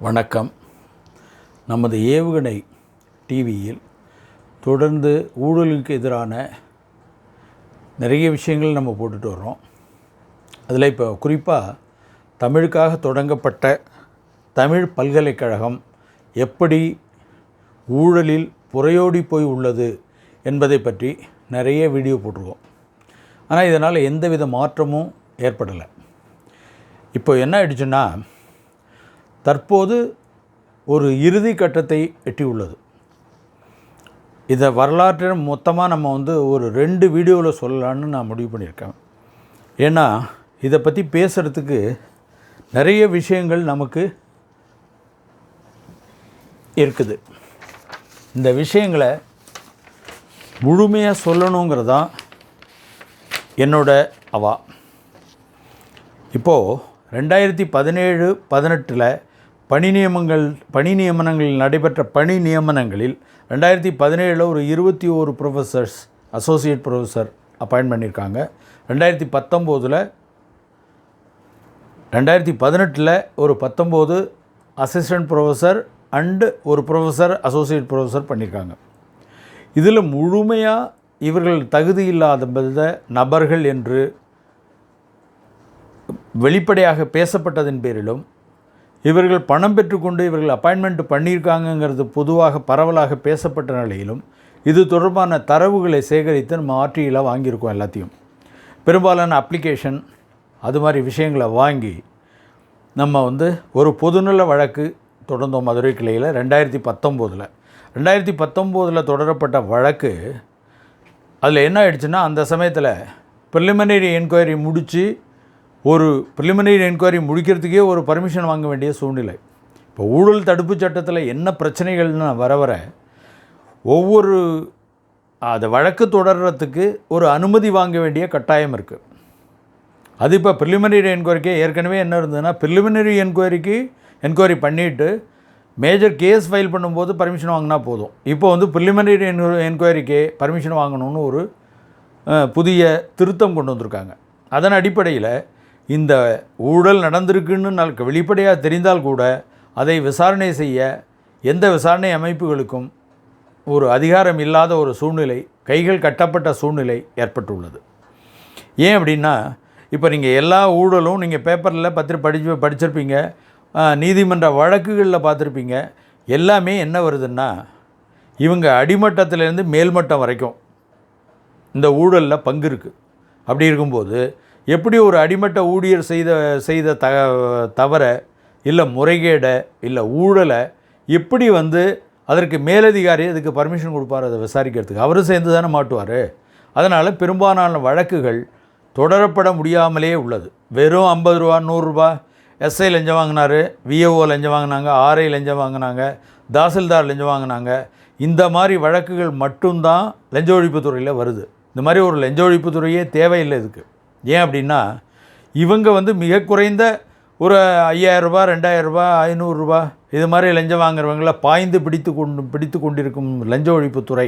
வணக்கம். நமது ஏவுகணை டிவியில் தொடர்ந்து ஊழலுக்கு எதிரான நிறைய விஷயங்கள் நம்ம போட்டுட்டு வரோம். அதில் இப்போ குறிப்பாக தமிழுக்காக தொடங்கப்பட்ட தமிழ் பல்கலைக்கழகம் எப்படி ஊழலில் புரையோடி போய் உள்ளது என்பதை பற்றி நிறைய வீடியோ போட்டிருக்கோம். ஆனால் இதனால் எந்தவித மாற்றமும் ஏற்படலை. இப்போ என்ன ஆயிடுச்சுன்னா, தற்போது ஒரு இறுதி கட்டத்தை எட்டியுள்ளது. இதை வரலாற்றை மொத்தமாக நம்ம ஒரு 2 வீடியோவில் சொல்லலான்னு நான் முடிவு பண்ணியிருக்கேன். ஏன்னா இதை பற்றி பேசுகிறதுக்கு நிறைய விஷயங்கள் நமக்கு இருக்குது. இந்த விஷயங்களை முழுமையாக சொல்லணுங்கிறதான் என்னோட அவா. இப்போது 2017-18 பணி நியமனங்கள் நடைபெற்ற பணி நியமனங்களில் 2017 ஒரு 21 ப்ரொஃபஸர்ஸ், அசோசியேட் ப்ரொஃபஸர் அப்பாயின்ட் பண்ணியிருக்காங்க. 2018 ஒரு 19 அசிஸ்டன்ட் ப்ரொஃபஸர் அண்டு ஒரு ப்ரொஃபஸர், அசோசியேட் ப்ரொஃபஸர் பண்ணியிருக்காங்க. இதில் முழுமையாக இவர்கள் தகுதி இல்லாத நபர்கள் என்று வெளிப்படையாக பேசப்பட்டதன் பேரிலும், இவர்கள் பணம் பெற்றுக்கொண்டு இவர்கள் அப்பாயின்மெண்ட் பண்ணியிருக்காங்கங்கிறது பொதுவாக பரவலாக பேசப்பட்ட நிலையிலும், இது தொடர்பான தரவுகளை சேகரித்து நம்ம ஆர்டியில் வாங்கியிருக்கோம். எல்லாத்தையும் பெரும்பாலான அப்ளிகேஷன் அது மாதிரி விஷயங்களை வாங்கி நம்ம ஒரு பொதுநல வழக்கு தொடர்ந்தோம் மதுரை கிளையில் 2019 தொடரப்பட்ட வழக்கு. அதில் என்ன ஆயிடுச்சுன்னா, அந்த சமயத்தில் ப்ரிலிமினரி என்கொயரி முடிக்கிறதுக்கே ஒரு பர்மிஷன் வாங்க வேண்டிய சூழ்நிலை. இப்போ ஊழல் தடுப்பு சட்டத்தில் என்ன பிரச்சனைகள்னு வர ஒவ்வொரு அதை வழக்கு தொடர்றதுக்கு ஒரு அனுமதி வாங்க வேண்டிய கட்டாயம் இருக்குது. அது இப்போ ப்ரிலிமினரி என்கொயரிக்கே ஏற்கனவே என்ன இருந்ததுன்னா, ப்ரிலிமினரி என்கொயரி பண்ணிவிட்டு மேஜர் கேஸ் ஃபைல் பண்ணும்போது பர்மிஷன் வாங்கினா போதும். இப்போ ப்ரிலிமினரி என்கொயரிக்கே பர்மிஷன் வாங்கணும்னு ஒரு புதிய திருத்தம் கொண்டு வந்திருக்காங்க. அதன் அடிப்படையில் இந்த ஊழல் நடந்திருக்குன்னு வெளிப்படையாக தெரிந்தால் கூட அதை விசாரணை செய்ய எந்த விசாரணை அமைப்புகளுக்கும் ஒரு அதிகாரம் இல்லாத ஒரு சூழ்நிலை, கைகள் கட்டப்பட்ட சூழ்நிலை ஏற்பட்டுள்ளது. ஏன் அப்படின்னா, இப்போ நீங்கள் எல்லா ஊழலும் நீங்கள் பேப்பரில் படிச்சிருப்பீங்க, நீதிமன்ற வழக்குகளில் பார்த்துருப்பீங்க. எல்லாமே என்ன வருதுன்னா, இவங்க அடிமட்டத்திலேருந்து மேல்மட்டம் வரைக்கும் இந்த ஊழலில் பங்கு இருக்குது. அப்படி இருக்கும்போது எப்படி ஒரு அடிமட்ட ஊழியர் செய்த தவறை இல்லை முறைகேடை இல்லை ஊழலை எப்படி அதற்கு மேலதிகாரி அதுக்கு பர்மிஷன் கொடுப்பார் அதை விசாரிக்கிறதுக்கு? அவரும் சேர்ந்து தானே மாட்டுவார். அதனால் பெரும்பாலான வழக்குகள் தொடரப்பட முடியாமலே உள்ளது. வெறும் 50 ரூபா 100 ரூபா எஸ்ஐ லஞ்சம் வாங்கினார், விஏஓ லஞ்சம் வாங்கினாங்க, ஆர்ஐ லஞ்சம் வாங்கினாங்க, தாசில்தார் லஞ்சம் வாங்கினாங்க. இந்த மாதிரி வழக்குகள் மட்டும்தான் லஞ்ச ஒழிப்புத்துறையில் வருது. இந்த மாதிரி ஒரு லஞ்ச ஒழிப்புத்துறையே தேவையில்லை இதுக்கு. ஏன் அப்படின்னா, இவங்க மிக குறைந்த ஒரு 5000 ரூபா 2000 ரூபா 500 ரூபா இது மாதிரி லஞ்சம் வாங்குறவங்கள பாய்ந்து பிடித்து கொண்டிருக்கும் லஞ்ச ஒழிப்புத்துறை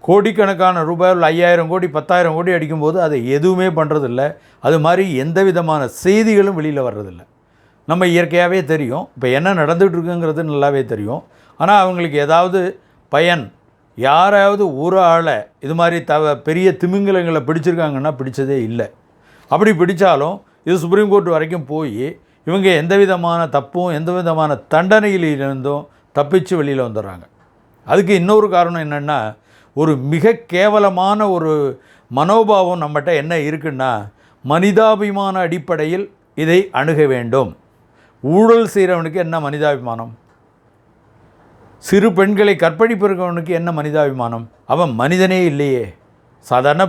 கோடிக்கணக்கான ரூபாய் 5000 கோடி 10,000 கோடி அடிக்கும்போது அதை எதுவுமே பண்ணுறதில்ல. அது மாதிரி எந்த விதமான செய்திகளும் வெளியில் வர்றதில்லை. நம்ம இயற்கையாகவே தெரியும் இப்போ என்ன நடந்துகிட்ருக்குங்கிறது நல்லாவே தெரியும். ஆனால் அவங்களுக்கு ஏதாவது பயன், யாராவது ஒரு ஆளை இது மாதிரி பெரிய திமிங்கலங்களை பிடிச்சிருக்காங்கன்னா பிடிச்சதே இல்லை. அப்படி பிடித்தாலும் இது சுப்ரீம் கோர்ட் வரைக்கும் போய் இவங்க எந்த விதமான தப்பும் எந்த விதமான தண்டனையிலிருந்தும் தப்பிச்சு வெளியில் வந்துடுறாங்க. அதுக்கு இன்னொரு காரணம் என்னென்னா, ஒரு மிக கேவலமான ஒரு மனோபாவம் நம்மகிட்ட என்ன இருக்குன்னா, மனிதாபிமான அடிப்படையில் இதை அணுக வேண்டும். ஊழல் செய்கிறவனுக்கு என்ன மனிதாபிமானம்? சிறு பெண்களை கற்பழிப்பிருக்கவனுக்கு என்ன மனிதாபிமானம்? அவன் மனிதனே இல்லையே. சாதாரண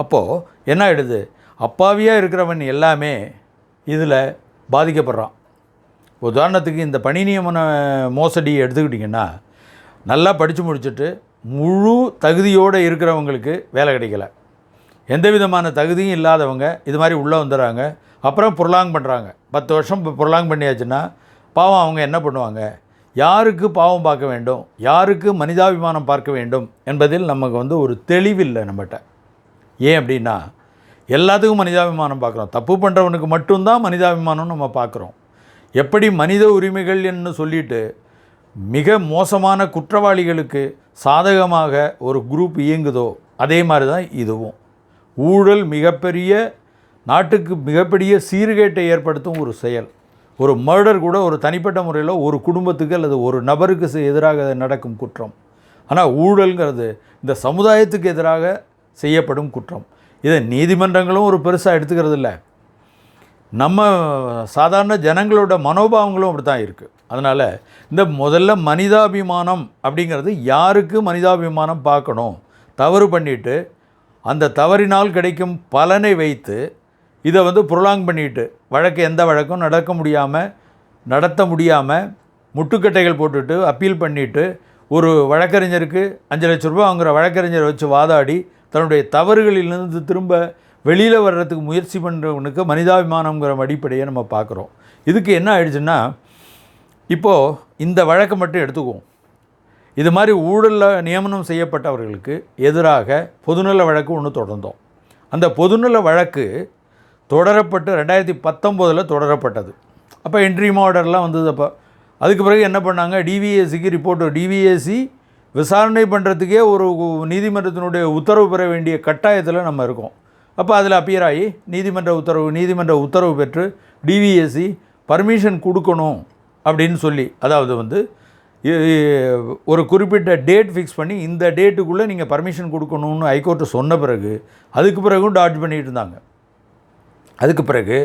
அப்போது என்ன ஆகிடுது, அப்பாவியாக இருக்கிறவன் எல்லாமே இதில் பாதிக்கப்படுறான். உதாரணத்துக்கு இந்த பணி நியமன மோசடி எடுத்துக்கிட்டிங்கன்னா, நல்லா படித்து முடிச்சுட்டு முழு தகுதியோடு இருக்கிறவங்களுக்கு வேலை கிடைக்கல, எந்த விதமான தகுதியும் இல்லாதவங்க இது மாதிரி உள்ளே வந்துடுறாங்க. அப்புறம் புரலாங் பண்ணுறாங்க. 10 வருஷம் புரலாங் பண்ணியாச்சுன்னா பாவம் அவங்க என்ன பண்ணுவாங்க? யாருக்கு பாவம் பார்க்க வேண்டும், யாருக்கு மனிதாபிமானம் பார்க்க வேண்டும் என்பதில் நமக்கு ஒரு தெளிவில்லை நம்மகிட்ட. ஏன் அப்படின்னா, எல்லாத்துக்கும் மனிதாபிமானம் பார்க்குறோம். தப்பு பண்ணுறவனுக்கு மட்டும்தான் மனிதாபிமானம் நம்ம பார்க்குறோம். எப்படி மனித உரிமைகள் என்று சொல்லிட்டு மிக மோசமான குற்றவாளிகளுக்கு சாதகமாக ஒரு குரூப் இயங்குதோ அதே மாதிரி தான் இதுவும். ஊழல் மிகப்பெரிய நாட்டுக்கு மிகப்பெரிய சீர்கேட்டை ஏற்படுத்தும் ஒரு செயல். ஒரு மர்டர் கூட ஒரு தனிப்பட்ட முறையில் ஒரு குடும்பத்துக்கு அல்லது ஒரு நபருக்கு எதிராக நடக்கும் குற்றம். ஆனால் ஊழல்ங்கிறது இந்த சமுதாயத்துக்கு எதிராக செய்யப்படும் குற்றம். இதை நீதிமன்றங்களும் ஒரு பெருசாக எடுத்துக்கிறது இல்லை. நம்ம சாதாரண ஜனங்களோட மனோபாவங்களும் அப்படி தான் இருக்குது. அதனால் இந்த முதல்ல மனிதாபிமானம் அப்படிங்கிறது யாருக்கு மனிதாபிமானம் பார்க்கணும், தவறு பண்ணிவிட்டு அந்த தவறினால் கிடைக்கும் பலனை வைத்து இதை ப்ரொலாங் பண்ணிவிட்டு எந்த வழக்கும் நடத்த முடியாமல் முட்டுக்கட்டைகள் போட்டுட்டு அப்பீல் பண்ணிவிட்டு ஒரு வழக்கறிஞருக்கு 5 லட்ச ரூபா வாங்குகிற வழக்கறிஞரை வச்சு வாதாடி தன்னுடைய தவறுகளிலிருந்து திரும்ப வெளியில் வர்றதுக்கு முயற்சி பண்ணுறவனுக்கு மனிதாபிமானங்கிற அடிப்படையை நம்ம பார்க்குறோம். இதுக்கு என்ன ஆயிடுச்சுன்னா, இப்போது இந்த வழக்கை மட்டும் எடுத்துக்குவோம். இது மாதிரி ஊழலில் நியமனம் செய்யப்பட்டவர்களுக்கு எதிராக பொதுநல வழக்கு ஒன்று தொடர்ந்தோம். அந்த பொதுநல வழக்கு தொடரப்பட்டு 2019 தொடரப்பட்டது. அப்போ இன்ட்ரீம் ஆர்டர்லாம் வந்தது. அப்போ அதுக்கு பிறகு என்ன பண்ணாங்க, டிவிஎஸ்சிக்கு ரிப்போர்ட், டிவிஎஸ்சி விசாரணை பண்ணுறதுக்கே ஒரு நீதிமன்றத்தினுடைய உத்தரவு பெற வேண்டிய கட்டாயத்தில் நம்ம இருக்கோம். அப்போ அதில் அப்பியர் ஆகி நீதிமன்ற உத்தரவு பெற்று டிவிஎஸ்சி பர்மிஷன் கொடுக்கணும் அப்படின்னு சொல்லி, அதாவது ஒரு குறிப்பிட்ட டேட் ஃபிக்ஸ் பண்ணி இந்த டேட்டுக்குள்ளே நீங்கள் பர்மிஷன் கொடுக்கணும்னு ஹைகோர்ட்டு சொன்ன பிறகு அதுக்கு பிறகும் டாட்ஜ் பண்ணிகிட்டு இருந்தாங்க. அதுக்கு பிறகு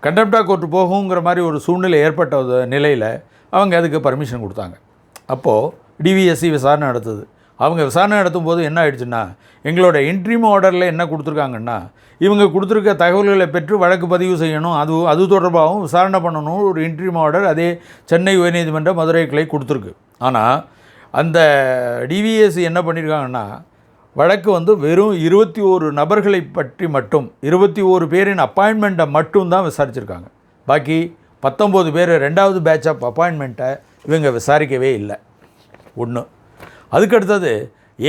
கண்டெம்ட் ஆஃப் கோர்ட்டு போகுங்கிற மாதிரி ஒரு சூழ்நிலை ஏற்பட்ட நிலையில் அவங்க அதுக்கு பர்மிஷன் கொடுத்தாங்க. அப்போது டிவிஎஸ்சி விசாரணை நடத்துது. அவங்க விசாரணை நடத்தும் போது என்ன ஆயிடுச்சுன்னா, எங்களோட இன்ட்ரீம் ஆர்டரில் என்ன கொடுத்துருக்காங்கன்னா, இவங்க கொடுத்துருக்க தகவல்களை பெற்று வழக்கு பதிவு செய்யணும், அது தொடர்பாகவும் விசாரணை பண்ணணும் ஒரு இன்ட்ரீம் ஆர்டர் அதே சென்னை உயர்நீதிமன்ற மதுரை கிளை கொடுத்துருக்கு. ஆனால் அந்த டிவிஎஸ்சி என்ன பண்ணியிருக்காங்கன்னா, வழக்கு வெறும் 21 நபர்களை பற்றி மட்டும் 21 பேரின் அப்பாயின்மெண்ட்டை மட்டும்தான் விசாரிச்சிருக்காங்க. பாக்கி 19 பேர் 2வது பேட்ச் ஆஃப் அப்பாயின்மெண்ட்டை இவங்க விசாரிக்கவே இல்லை. ஒன்று. அதுக்கடுத்தது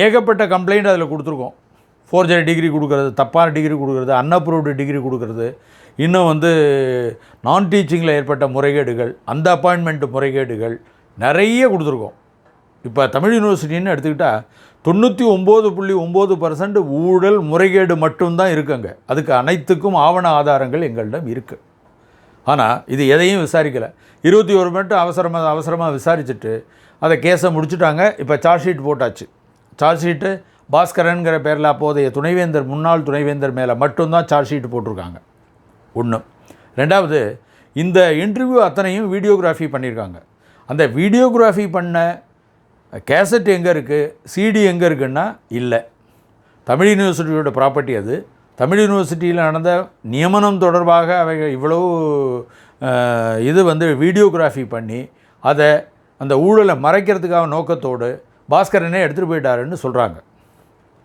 ஏகப்பட்ட கம்ப்ளைண்ட் அதில் கொடுத்துருக்கோம். ஃபோர்ஜரி டிகிரி கொடுக்குறது, தப்பான டிகிரி கொடுக்குறது, அன்அப்ரூவ்டு டிகிரி கொடுக்குறது, இன்னும் நான் டீச்சிங்கில் ஏற்பட்ட முறைகேடுகள், அந்த அப்பாயின்மெண்ட் முறைகேடுகள் நிறைய கொடுத்துருக்கோம். இப்போ தமிழ் யூனிவர்சிட்டின்னு எடுத்துக்கிட்டால் 99.9% ஊழல் முறைகேடு மட்டும்தான் இருக்குங்க. அதுக்கு அனைத்துக்கும் ஆவண ஆதாரங்கள் எங்களிடம் இருக்குது. ஆனால் இது எதையும் விசாரிக்கலை. 21 மட்டும் அவசரமாக விசாரிச்சுட்டு அதை கேஸை முடிச்சுட்டாங்க. இப்போ சார்ஜ் ஷீட் போட்டாச்சு. சார்ஜ் ஷீட்டு பாஸ்கரன்கிற பேரில் அப்போதைய முன்னாள் துணைவேந்தர் மேலே மட்டும்தான் சார்ஜ் ஷீட் போட்டிருக்காங்க. ஒன்று. ரெண்டாவது, இந்த இன்டர்வியூ அத்தனையும் வீடியோகிராஃபி பண்ணியிருக்காங்க. அந்த வீடியோகிராஃபி பண்ண கேசட் எங்கே இருக்குது, சிடி எங்கே இருக்குன்னா இல்லை. தமிழ் யூனிவர்சிட்டியோட ப்ராப்பர்ட்டி அது. தமிழ் யூனிவர்சிட்டியில் நடந்த நியமனம் தொடர்பாக அவைகள் இவ்வளோ வீடியோகிராஃபி பண்ணி அதை அந்த ஊழலை மறைக்கிறதுக்காக நோக்கத்தோடு பாஸ்கரனே எடுத்துகிட்டு போயிட்டாருன்னு சொல்கிறாங்க.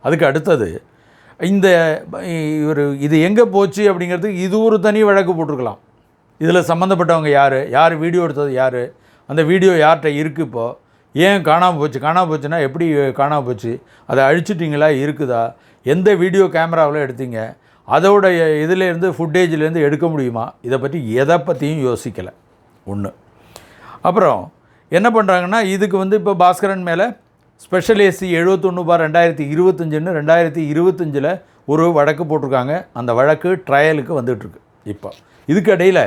அதுக்கு அடுத்தது இது எங்கே போச்சு அப்படிங்கிறதுக்கு இது ஒரு தனி வழக்கு போட்டிருக்கலாம். இதில் சம்மந்தப்பட்டவங்க யார் வீடியோ எடுத்தது யார், அந்த வீடியோ யார்கிட்ட இருக்குது, இப்போது ஏன் காணாமல் போச்சுன்னா எப்படி காணாமல் போச்சு, அதை அழிச்சிட்டிங்களா, இருக்குதா, எந்த வீடியோ கேமராவில் எடுத்தீங்க, அதோட இதிலேருந்து ஃபுட்டேஜிலேருந்து எடுக்க முடியுமா, இதை பற்றி எதை பற்றியும் யோசிக்கலை. ஒன்று. அப்புறம் என்ன பண்ணுறாங்கன்னா, இதுக்கு இப்போ பாஸ்கரன் மேலே ஸ்பெஷல் ஏசி 71/2025ன்னு 2025 ஒரு வழக்கு போட்டிருக்காங்க. அந்த வழக்கு ட்ரையலுக்கு வந்துட்டுருக்கு. இப்போ இதுக்கு இடையில்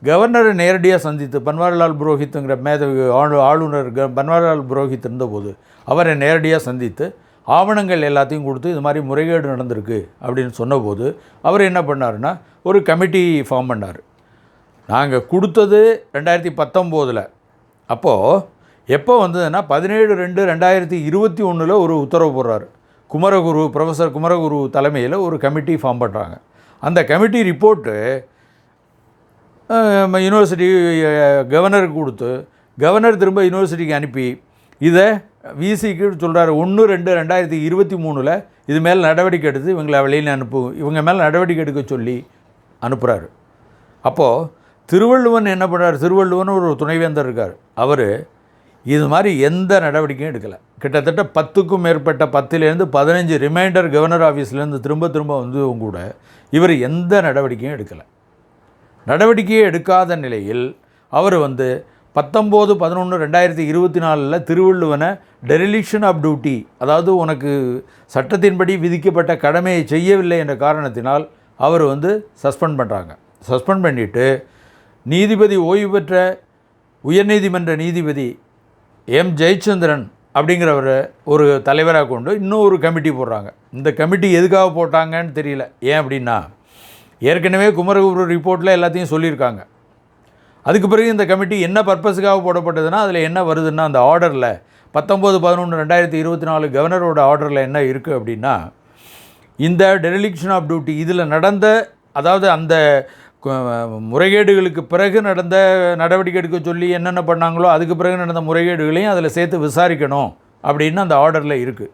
கவர்னரை நேரடியாக சந்தித்து பன்வாரிலால் புரோஹித்துங்கிற மேதவி ஆளுநர் பன்வாரிலால் புரோஹித் இருந்தபோது அவரை நேரடியாக சந்தித்து ஆவணங்கள் எல்லாத்தையும் கொடுத்து இது மாதிரி முறைகேடு நடந்திருக்கு அப்படின்னு சொன்னபோது அவர் என்ன பண்ணாருன்னா, ஒரு கமிட்டி ஃபார்ம் பண்ணார். நாங்கள் கொடுத்தது 2019. அப்போது எப்போ வந்ததுன்னா 17/2/2021 ஒரு உத்தரவு போடுறாரு. ப்ரொஃபஸர் குமரகுரு தலைமையில் ஒரு கமிட்டி ஃபார்ம் பண்ணுறாங்க. அந்த கமிட்டி ரிப்போர்ட்டு யூனிவர்சிட்டி கவர்னருக்கு கொடுத்து கவர்னர் திரும்ப யூனிவர்சிட்டிக்கு அனுப்பி இதை விசிக்கு சொல்கிறாரு. 1/2/2023 இது மேலே நடவடிக்கை எடுத்து இவங்களை வெளியில் இவங்க மேலே நடவடிக்கை எடுக்க சொல்லி அனுப்புகிறாரு. அப்போது திருவள்ளுவன் என்ன பண்ணுறாரு, திருவள்ளுவன் ஒரு துணைவேந்தர் இருக்கார். அவர் இது மாதிரி எந்த நடவடிக்கையும் எடுக்கலை. கிட்டத்தட்ட 10க்கும் மேற்பட்ட 10லேருந்து 15 ரிமைண்டர் கவர்னர் ஆஃபீஸ்லேருந்து திரும்ப வந்ததும் கூட இவர் எந்த நடவடிக்கையும் எடுக்கலை. நடவடிக்கையே எடுக்காத நிலையில் அவர் வந்து 19/11/2024 திருவள்ளுவனை டெரிலிக்ஷன் ஆஃப் டியூட்டி, அதாவது உனக்கு சட்டத்தின்படி விதிக்கப்பட்ட கடமையை செய்யவில்லை என்ற காரணத்தினால் அவர் வந்து சஸ்பெண்ட் பண்ணுறாங்க. சஸ்பெண்ட் பண்ணிவிட்டு நீதிபதி ஓய்வு பெற்ற உயர்நீதிமன்ற நீதிபதி எம் ஜெயச்சந்திரன் அப்படிங்கிறவரை ஒரு தலைவராக கொண்டு இன்னொரு கமிட்டி போடுறாங்க. இந்த கமிட்டி எதுக்காக போட்டாங்கன்னு தெரியல. ஏன் அப்படின்னா, ஏற்கனவே குமரகுரு ரிப்போர்ட்டில் எல்லாத்தையும் சொல்லியிருக்காங்க. அதுக்கு பிறகு இந்த கமிட்டி என்ன பர்பஸுக்காக போடப்பட்டதுன்னா, அதில் என்ன வருதுன்னா, அந்த ஆர்டரில் 19/11/2024 கவர்னரோட ஆர்டரில் என்ன இருக்குது அப்படின்னா, இந்த டெரிலிக்ஷன் ஆஃப் டியூட்டி இதில் நடந்த, அதாவது அந்த முறைகேடுகளுக்கு பிறகு நடந்த நடவடிக்கை எடுக்க சொல்லி என்னென்ன பண்ணாங்களோ அதுக்கு பிறகு நடந்த முறைகேடுகளையும் அதில் சேர்த்து விசாரிக்கணும் அப்படின்னு அந்த ஆர்டரில் இருக்குது.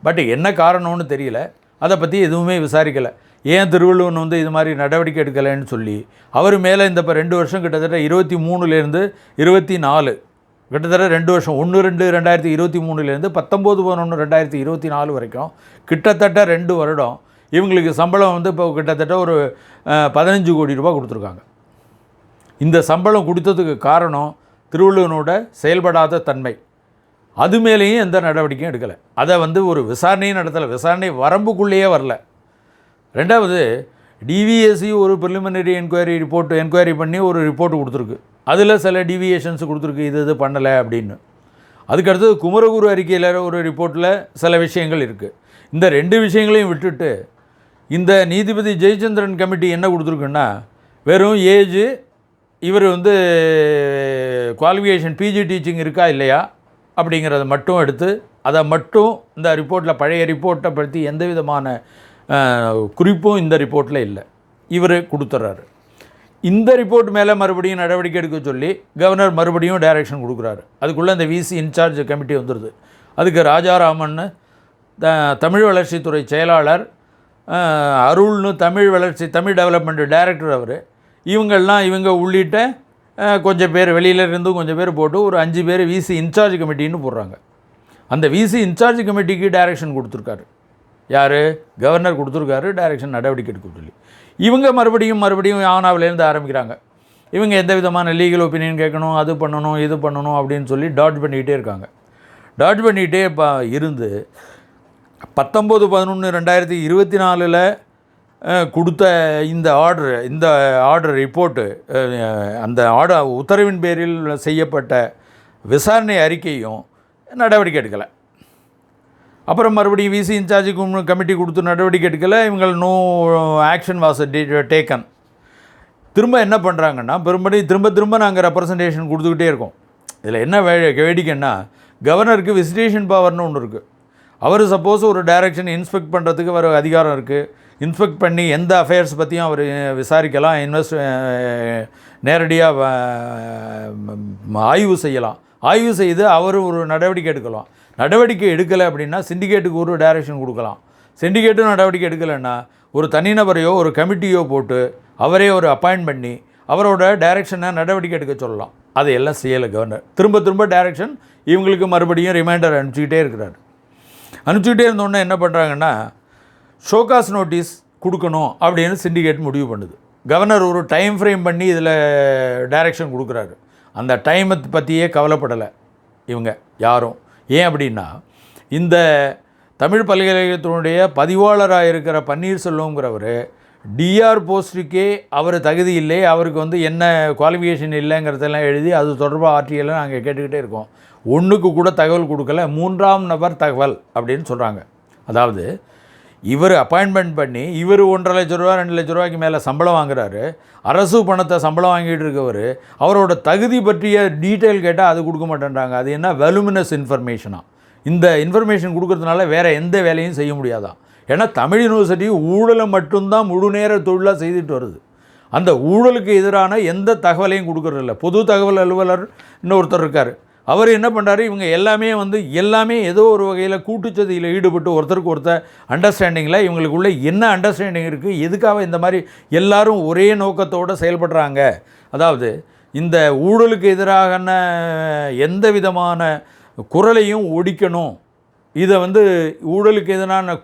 பட் என்ன காரணம்னு தெரியல, அதை பற்றி எதுவுமே விசாரிக்கலை. ஏன் திருவள்ளுவன் வந்து இது மாதிரி நடவடிக்கை எடுக்கலைன்னு சொல்லி அவர் மேலே இந்த இப்போ 2 வருஷம் கிட்டத்தட்ட 23லேருந்து 24 கிட்டத்தட்ட 2 வருஷம் 1/2/2023லேருந்து 19/11/2024 வரைக்கும் கிட்டத்தட்ட 2 வருடம் இவங்களுக்கு சம்பளம் வந்து இப்போ கிட்டத்தட்ட ஒரு 15 கோடி ரூபாய் கொடுத்துருக்காங்க. இந்த சம்பளம் கொடுத்ததுக்கு காரணம் திருவள்ளுவனோட செயல்படாத தன்மை. அது மேலேயும் எந்த நடவடிக்கையும் எடுக்கலை. அதை வந்து ஒரு விசாரணையும் நடத்தலை, விசாரணை வரம்புக்குள்ளேயே வரல. ரெண்டாவது, டிவிஎஸ்சி ஒரு ப்ரிலிமினரி என்கொயரி பண்ணி ஒரு ரிப்போர்ட் கொடுத்துருக்கு. அதில் சில டிவியேஷன்ஸ் கொடுத்துருக்கு, இது பண்ணலை அப்படின்னு. அதுக்கடுத்தது குமரகுரு அறிக்கையில் ஒரு ரிப்போர்ட்டில் சில விஷயங்கள் இருக்குது. இந்த 2 விஷயங்களையும் விட்டுட்டு இந்த நீதிபதி ஜெயச்சந்திரன் கமிட்டி என்ன கொடுத்துருக்குன்னா, வெறும் ஏஜ், இவர் வந்து குவாலிஃபிகேஷன் பிஜி டீச்சிங் இருக்கா இல்லையா அப்படிங்கிறத மட்டும் எடுத்து அதை மட்டும் இந்த ரிப்போர்ட்டில், பழைய ரிப்போர்ட்டை பற்றி எந்த விதமான குறிப்பும் இந்த ரிப்போர்ட்டில் இல்லை, இவர் கொடுத்துட்றாரு. இந்த ரிப்போர்ட் மேலே மறுபடியும் நடவடிக்கை எடுக்க சொல்லி கவர்னர் மறுபடியும் டைரக்ஷன் கொடுக்குறாரு. அதுக்குள்ளே இந்த விசி இன்சார்ஜ் கமிட்டி வந்துடுது. அதுக்கு ராஜாராமன் தமிழ் வளர்ச்சித்துறை செயலாளர், அருள்னு தமிழ் டெவலப்மெண்ட் டைரக்டர் அவர், இவங்க உள்ளிட்ட கொஞ்சம் பேர் வெளியிலேருந்து கொஞ்சம் பேர் போட்டு ஒரு 5 பேர் விசி இன்சார்ஜ் கமிட்டின்னு போடுறாங்க. அந்த விசி இன்சார்ஜ் கமிட்டிக்கு டைரக்ஷன் கொடுத்துருக்காரு. யார்? கவர்னர் கொடுத்துருக்காரு டைரக்ஷன் நடவடிக்கை எடுக்க சொல்லி. இவங்க மறுபடியும் ஆனாவிலேருந்து ஆரம்பிக்கிறாங்க. இவங்க எந்த விதமான லீகல் ஒப்பீனியன் கேட்கணும், அது பண்ணணும், இது பண்ணணும் அப்படின்னு சொல்லி டாட்ஜ் பண்ணிக்கிட்டே இருக்காங்க. டாட்ஜ் பண்ணிக்கிட்டே இருந்து 19/11/2024 கொடுத்த இந்த ஆர்டர் ரிப்போர்ட்டு, அந்த உத்தரவின் பேரில் செய்யப்பட்ட விசாரணை அறிக்கையும் நடவடிக்கை எடுக்கலை. அப்புறம் மறுபடியும் விசி இன்சார்ஜ் கமிட்டி கொடுத்து நடவடிக்கை எடுக்கலை. இவங்க நோ ஆக்ஷன் வாஸ் டேக்கன். திரும்ப என்ன பண்ணுறாங்கன்னா, திரும்ப நாங்கள் ரெப்ரசன்டேஷன் கொடுத்துக்கிட்டே இருக்கோம். இதில் என்ன வேடிக்கைன்னா, கவர்னருக்கு விசிட்டேஷன் பவர்னு ஒன்று இருக்குது. அவர் சப்போஸ் ஒரு டைரக்ஷன் இன்ஸ்பெக்ட் பண்ணுறதுக்கு ஒரு அதிகாரம் இருக்குது. இன்ஸ்பெக்ட் பண்ணி எந்த அஃபேர்ஸ் பற்றியும் அவர் விசாரிக்கலாம், நேரடியாக ஆய்வு செய்யலாம். ஆய்வு செய்து அவர் ஒரு நடவடிக்கை எடுக்கலாம். நடவடிக்கை எடுக்கலை அப்படின்னா சிண்டிகேட்டுக்கு ஒரு டைரக்ஷன் கொடுக்கலாம். சிண்டிகேட்டும் நடவடிக்கை எடுக்கலைன்னா ஒரு தனிநபரையோ ஒரு கமிட்டியோ போட்டு அவரே ஒரு அப்பாயிண்ட் பண்ணி அவரோட டைரக்ஷனை நடவடிக்கை எடுக்க சொல்லலாம். அதையெல்லாம் செய்யலை கவர்னர். திரும்ப டைரக்ஷன் இவங்களுக்கு மறுபடியும் ரிமைண்டர் அனுப்பிச்சிக்கிட்டே இருக்கிறார். அனுப்பிச்சிக்கிட்டே இருந்தோன்னே என்ன பண்ணுறாங்கன்னா, ஷோகாஸ் நோட்டீஸ் கொடுக்கணும் அப்படின்னு சிண்டிகேட் முடிவு பண்ணுது. கவர்னர் ஒரு டைம் ஃப்ரேம் பண்ணி இதில் டைரக்ஷன் கொடுக்குறாரு. அந்த டைமை பற்றியே கவலைப்படலை இவங்க யாரும். ஏன் அப்படின்னா, இந்த தமிழ் பல்கலைக்கழகத்தினுடைய பதிவாளராக இருக்கிற பன்னீர்செல்வங்கிறவர் டிஆர் போஸ்ட்டுக்கே அவர் தகுதி இல்லை, அவருக்கு வந்து என்ன குவாலிஃபிகேஷன் இல்லைங்கிறதெல்லாம் எழுதி அது தொடர்பாக ஆர்டிஎல்லாம் நாங்கள் கேட்டுக்கிட்டே இருக்கோம். ஒன்றுக்கு கூட தகவல் கொடுக்கல, 3ஆம் நபர் தகவல் அப்படின்னு சொல்கிறாங்க. அதாவது இவர் அப்பாயின்மெண்ட் பண்ணி இவர் 1,50,000 ரூபா 2 லட்ச ரூபாய்க்கு மேலே சம்பளம் வாங்குறாரு. அரசு பணத்தை சம்பளம் வாங்கிட்டு இருக்கவர் அவரோட தகுதி பற்றிய டீட்டெயில் கேட்டால் அது கொடுக்க மாட்டேன்றாங்க. அது என்ன வெலுமினஸ் இன்ஃபர்மேஷனாக? இந்த இன்ஃபர்மேஷன் கொடுக்கறதுனால வேறு எந்த வேலையும் செய்ய முடியாதான். ஏன்னா தமிழ் யூனிவர்சிட்டி ஊழலை மட்டும்தான் முழு நேர தொழிலாக செய்துட்டு வருது. அந்த ஊழலுக்கு எதிரான எந்த தகவலையும் கொடுக்கறதில்ல. பொது தகவல் அலுவலர் இன்னொருத்தர் இருக்கார். அவர் என்ன பண்ணுறாரு, இவங்க எல்லாமே ஏதோ ஒரு வகையில் கூட்டுச்சதியில் ஈடுபட்டு ஒருத்தருக்கு ஒருத்தர் அண்டர்ஸ்டாண்டிங்கில் இவங்களுக்குள்ளே என்ன அண்டர்ஸ்டாண்டிங் இருக்குது, எதுக்காக இந்த மாதிரி எல்லாரும் ஒரே நோக்கத்தோடு செயல்படுறாங்க. அதாவது இந்த ஊழலுக்கு எதிரான எந்த விதமான குரலையும் ஒடிக்கணும், இதை வந்து ஊழலுக்கு எதிரான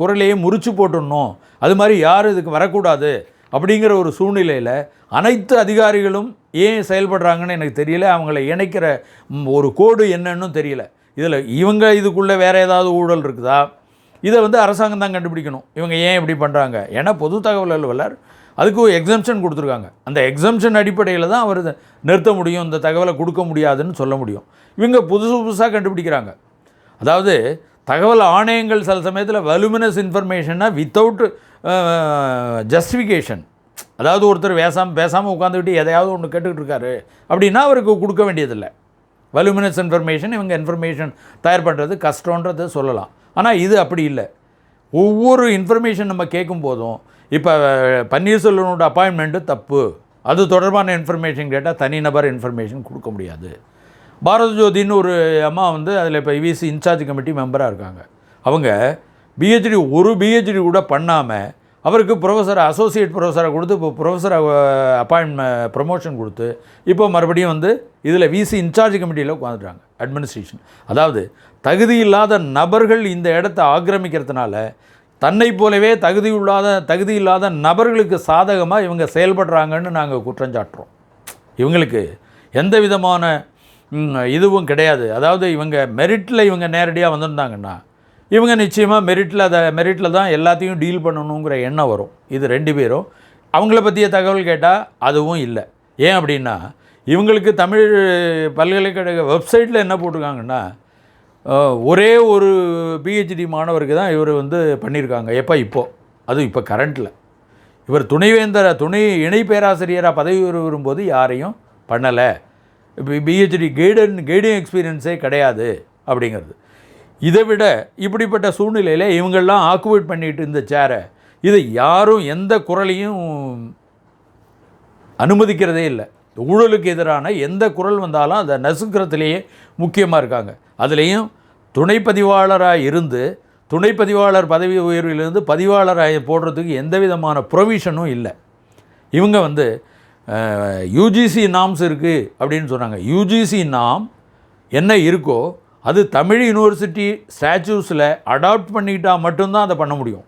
குரலையும் முறிச்சு போட்டுடணும், அது மாதிரி யாரும் இதுக்கு வரக்கூடாது அப்படிங்கிற ஒரு சூழ்நிலையில் அனைத்து அதிகாரிகளும் ஏன் செயல்படுறாங்கன்னு எனக்கு தெரியல. அவங்கள இணைக்கிற ஒரு கோடு என்னன்னு தெரியல. இதில் இவங்க இதுக்குள்ளே வேறு ஏதாவது ஊழல் இருக்குதா, இதை வந்து அரசாங்கம் தான் கண்டுபிடிக்கணும். இவங்க ஏன் இப்படி பண்ணுறாங்க? ஏன்னா பொது தகவல் அலுவலர் அதுக்கு ஒரு எக்ஸம்ஷன் கொடுத்துருக்காங்க. அந்த எக்ஸம்ஷன் அடிப்படையில் தான் அவர் நிறுத்த முடியும், இந்த தகவலை கொடுக்க முடியாதுன்னு சொல்ல முடியும். இவங்க புதுசாக கண்டுபிடிக்கிறாங்க. அதாவது தகவல் ஆணையங்கள் சில சமயத்தில் வலுமினஸ் இன்ஃபர்மேஷனை வித்தவுட் ஜஸ்டிஃபிகேஷன், அதாவது ஒருத்தர் பேசாமல் உட்காந்துக்கிட்டு எதையாவது ஒன்று கேட்டுக்கிட்டு இருக்காரு அப்படின்னா அவருக்கு கொடுக்க வேண்டியதில்லை. வலுமினஸ் இன்ஃபர்மேஷன் இவங்க இன்ஃபர்மேஷன் தயார் பண்ணுறது கஷ்டன்றதை சொல்லலாம். ஆனால் இது அப்படி இல்லை. ஒவ்வொரு இன்ஃபர்மேஷன் நம்ம கேட்கும் போதும், இப்போ பன்னீர்செல்வனோட அப்பாயின்மெண்ட்டு தப்பு, அது தொடர்பான இன்ஃபர்மேஷன் கேட்டால் தனிநபர் இன்ஃபர்மேஷன் கொடுக்க முடியாது. பாரத் ஜோதின்னு ஒரு அம்மா வந்து அதில் இப்போ இவிசி இன்சார்ஜ் கமிட்டி மெம்பராக இருக்காங்க. அவங்க பிஹெச்டி கூட பண்ணாமல் அவருக்கு அசோசியேட் ப்ரொஃபஸரை கொடுத்து இப்போ ப்ரொஃபஸர் ப்ரமோஷன் கொடுத்து இப்போ மறுபடியும் வந்து இதில் விசி இன்சார்ஜ் கமிட்டியில் உட்காந்துட்டாங்க, அட்மினிஸ்ட்ரேஷன். அதாவது தகுதி இல்லாத நபர்கள் இந்த இடத்த ஆக்கிரமிக்கிறதுனால தன்னை போலவே தகுதி இல்லாத நபர்களுக்கு சாதகமாக இவங்க செயல்படுறாங்கன்னு நாங்கள் குற்றஞ்சாட்டுறோம். இவங்களுக்கு எந்த விதமான இதுவும் கிடையாது. அதாவது இவங்க மெரிட்டில் இவங்க நேரடியாக வந்திருந்தாங்கன்னா இவங்க நிச்சயமாக மெரிட்டில் தான் எல்லாத்தையும் டீல் பண்ணணுங்கிற எண்ணம் வரும். இது 2 பேரும் அவங்கள பற்றிய தகவல் கேட்டால் அதுவும் இல்லை. ஏன் அப்படின்னா இவங்களுக்கு தமிழ் பல்கலைக்கழக வெப்சைட்டில் என்ன போட்டிருக்காங்கன்னா, ஒரே ஒரு பிஹெச்டி மாணவருக்கு தான் இவர் வந்து பண்ணியிருக்காங்க. இப்போது இப்போ கரண்ட்டில் இவர் துணை இணை பேராசிரியராக பதவி வரும்போது யாரையும் பண்ணலை. இப்போ பிஹெச்டி கைடிங் எக்ஸ்பீரியன்ஸே கிடையாது அப்படிங்கிறது. இதை விட இப்படிப்பட்ட சூழ்நிலையில் இவங்கள்லாம் ஆக்குபேட் பண்ணிட்டு இருந்த சேரை இதை யாரும் எந்த குரலையும் அனுமதிக்கிறதே இல்லை. ஊழலுக்கு எதிரான எந்த குரல் வந்தாலும் அதை நசுக்கிறதுலேயே முக்கியமாக இருக்காங்க. அதுலேயும் துணை பதிவாளராக இருந்து துணை பதிவாளர் பதவி உயர்விலிருந்து பதிவாளராக போடுறதுக்கு எந்த விதமான ப்ரொவிஷனும் இல்லை. இவங்க வந்து யூஜிசி நாம்ஸ் இருக்குது அப்படின்னு சொன்னாங்க. யூஜிசி நாம் என்ன இருக்கோ அது தமிழ் யூனிவர்சிட்டி ஸ்டாச்சூஸில் அடாப்ட் பண்ணிக்கிட்டால் மட்டும்தான் அதை பண்ண முடியும்.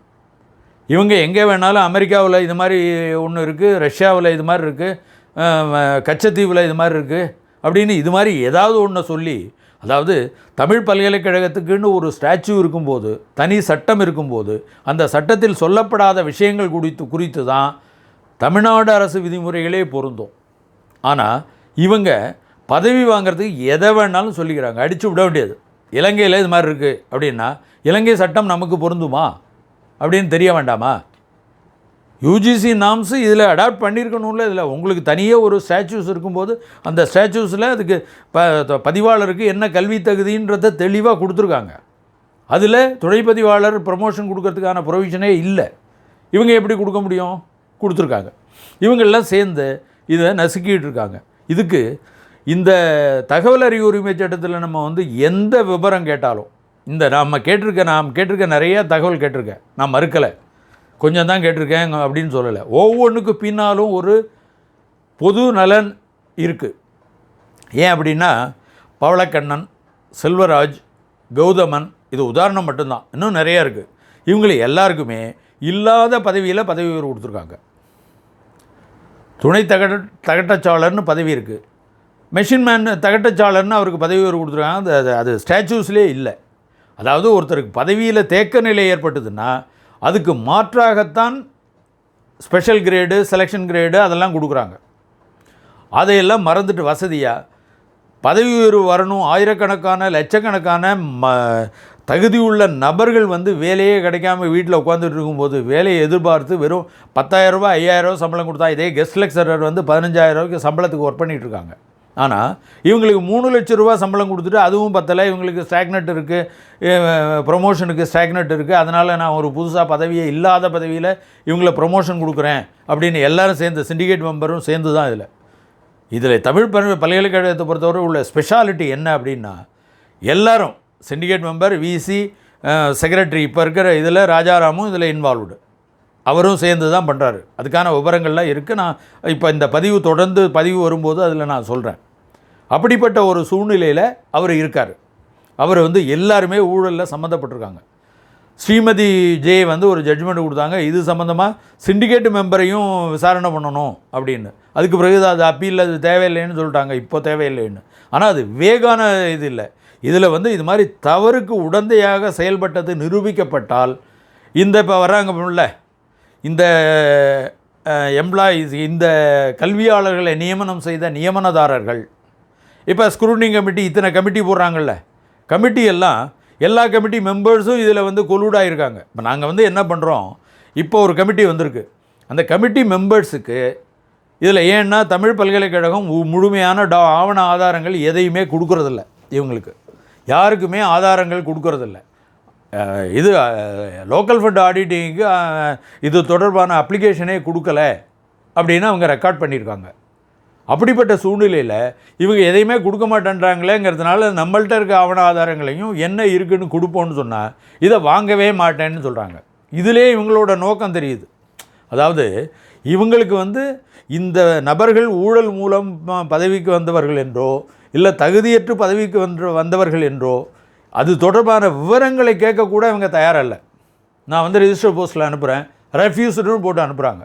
இவங்க எங்கே வேணாலும் அமெரிக்காவில் இது மாதிரி ஒன்று இருக்குது, ரஷ்யாவில் இது மாதிரி இருக்குது, கச்சத்தீவில் இது மாதிரி இருக்குது அப்படின்னு இது மாதிரி ஏதாவது ஒன்று சொல்லி, அதாவது தமிழ் பல்கலைக்கழகத்துக்குன்னு ஒரு ஸ்டாச்சு இருக்கும்போது, தனி சட்டம் இருக்கும்போது, அந்த சட்டத்தில் சொல்லப்படாத விஷயங்கள் குறித்து தான் தமிழ்நாடு அரசு விதிமுறைகளே பொருந்தும். ஆனால் இவங்க பதவி வாங்கிறதுக்கு எதை வேணாலும் சொல்லிக்கிறாங்க, அடித்து விட வேண்டியது. இலங்கையில் இது மாதிரி இருக்குது அப்படின்னா இலங்கை சட்டம் நமக்கு பொருந்துமா அப்படின்னு தெரிய வேண்டாமா? யூஜிசி நாம்ஸு இதில் அடாப்ட் பண்ணியிருக்கணும்ல. இதில் உங்களுக்கு தனியாக ஒரு ஸ்டாச்சூஸ் இருக்கும்போது அந்த ஸ்டாச்சூஸில் அதுக்கு பதிவாளருக்கு என்ன கல்வி தகுதின்றதை தெளிவாக கொடுத்துருக்காங்க. அதில் துணை பதிவாளர் ப்ரமோஷன் கொடுக்கறதுக்கான ப்ரொவிஷனே இல்லை. இவங்க எப்படி கொடுக்க முடியும்? கொடுத்துருக்காங்க. இவங்கெல்லாம் சேர்ந்து இதை நசுக்கிட்டு இருக்காங்க. இதுக்கு இந்த தகவல் அறிவு உரிமை சட்டத்தில் நம்ம வந்து எந்த விவரம் கேட்டாலும், நாம் கேட்டிருக்க நிறைய தகவல் கேட்டிருக்கேன், நான் மறுக்கலை, கொஞ்சம் தான் கேட்டிருக்கேன் அப்படின்னு சொல்லலை. ஒவ்வொன்றுக்கு பின்னாலும் ஒரு பொது நலன் இருக்குது. ஏன் அப்படின்னா பவளக்கண்ணன், செல்வராஜ், கௌதமன் இது உதாரணம் மட்டும்தான், இன்னும் நிறையா இருக்குது. இவங்களுக்கு எல்லாருக்குமே இல்லாத பதவியில் பதவி உயர்வு கொடுத்துருக்காங்க. துணை தகட்டச்சாளர்னு பதவி இருக்குது, மெஷின் மேன் தகட்டச்சாளர்னு அவருக்கு பதவி உயர்வு கொடுத்துருக்காங்க. அது ஸ்டாச்சூஸ்லேயே இல்லை. அதாவது ஒருத்தருக்கு பதவியில் தேக்க நிலை ஏற்பட்டதுன்னா அதுக்கு மாற்றாகத்தான் ஸ்பெஷல் கிரேடு, செலெக்ஷன் கிரேடு அதெல்லாம் கொடுக்குறாங்க. அதையெல்லாம் மறந்துட்டு வசதியாக பதவி உயர்வு வரணும், ஆயிரக்கணக்கான லட்சக்கணக்கான தகுதியுள்ள நபர்கள் வந்து வேலையே கிடைக்காம வீட்டில் உட்காந்துட்டு இருக்கும்போது வேலையை எதிர்பார்த்து வெறும் 10,000 ரூபா 5,000 ரூபா சம்பளம் கொடுத்தா இதே கெஸ்ட் லெக்சரர் வந்து 15,000 ரூபாய்க்கு சம்பளத்துக்கு ஒர்க் பண்ணிகிட்டு இருக்காங்க. ஆனால் இவங்களுக்கு 3 லட்சம் ரூபா சம்பளம் கொடுத்துட்டு அதுவும் பத்தலை, இவங்களுக்கு ஸ்டாக்னட் இருக்குது, ப்ரொமோஷனுக்கு ஸ்டாக்னட் இருக்குது, அதனால் நான் ஒரு புதுசாக பதவியே இல்லாத பதவியில் இவங்களை ப்ரொமோஷன் கொடுக்குறேன் அப்படின்னு எல்லோரும் சேர்ந்து சிண்டிகேட் மெம்பரும் சேர்ந்து தான் இதில் தமிழ் பல்கலைக்கழகத்தை பொறுத்தவரை உள்ள ஸ்பெஷாலிட்டி என்ன அப்படின்னா, எல்லாரும் சிண்டிகேட் மெம்பர், விசி, செக்ரட்டரி, இப்போ இருக்கிற இதில் ராஜாராமும் இதில் இன்வால்வ்டு, அவரும் சேர்ந்து தான் பண்ணுறாரு. அதுக்கான விவரங்கள்லாம் இருக்குது. நான் இப்போ இந்த தொடர்ந்து பதிவு வரும்போது அதில் நான் சொல்கிறேன். அப்படிப்பட்ட ஒரு சூழ்நிலையில் அவர் இருக்கார். அவர் வந்து எல்லாருமே ஊழலில் சம்மந்தப்பட்டிருக்காங்க. ஸ்ரீமதி ஜே வந்து ஒரு ஜட்ஜ்மெண்ட் கொடுத்தாங்க, இது சம்மந்தமாக சிண்டிகேட் மெம்பரையும் விசாரணை பண்ணணும் அப்படின்னு. அதுக்கு பிறகு அது அப்பீல் அது தேவையில்லைன்னு சொல்லிட்டாங்க, இப்போ தேவையில்லைன்னு. ஆனால் அது வேகான இது இல்லை. இதில் வந்து இது மாதிரி தவறுக்கு உடந்தையாக செயல்பட்டது நிரூபிக்கப்பட்டால் இந்த இப்போ வர்றாங்க இந்த எம்ப்ளாயீஸ், இந்த கல்வியாளர்களை நியமனம் செய்த நியமனதாரர்கள், இப்போ ஸ்க்ரூட்டினி கமிட்டி இத்தனை கமிட்டி போடுறாங்கள்ல, கமிட்டி எல்லாம் எல்லா கமிட்டி மெம்பர்ஸும் இதில் வந்து கொலூடாக இருக்காங்க. இப்போ நாங்கள் வந்து என்ன பண்ணுறோம், இப்போ ஒரு கமிட்டி வந்திருக்கு, அந்த கமிட்டி மெம்பர்ஸுக்கு இதில் ஏன்னா தமிழ் பல்கலைக்கழகம் முழுமையான ஆவண ஆதாரங்கள் எதையுமே கொடுக்குறதில்ல, இவங்களுக்கு யாருக்குமே ஆதாரங்கள் கொடுக்குறதில்ல. இது லோக்கல் ஃபண்ட் ஆடிட்டிங்க்கு இது தொடர்பான அப்ளிகேஷனே கொடுக்கல அப்படின்னு அவங்க ரெக்கார்ட் பண்ணியிருக்காங்க. அப்படிப்பட்ட சூழ்நிலையில் இவங்க எதையுமே கொடுக்க மாட்டேன்றாங்களேங்கிறதுனால நம்மள்கிட்ட இருக்க ஆவண ஆதாரங்களையும் என்ன இருக்குதுன்னு கொடுப்போன்னு சொன்னால் இதை வாங்கவே மாட்டேன்னு சொல்கிறாங்க. இதிலே இவங்களோட நோக்கம் தெரியுது. அதாவது இவங்களுக்கு வந்து இந்த நபர்கள் ஊழல் மூலம் பதவிக்கு வந்தவர்கள் என்றோ இல்லை தகுதியற்று பதவிக்கு வந்தவர்கள் என்றோ அது தொடர்பான விவரங்களை கேட்கக்கூட இவங்க தயாரில்லை. நான் வந்து ரிஜிஸ்டர் போஸ்ட்டில் அனுப்புகிறேன், ரெஃப்யூஸ்டுன்னு போட்டு அனுப்புகிறாங்க.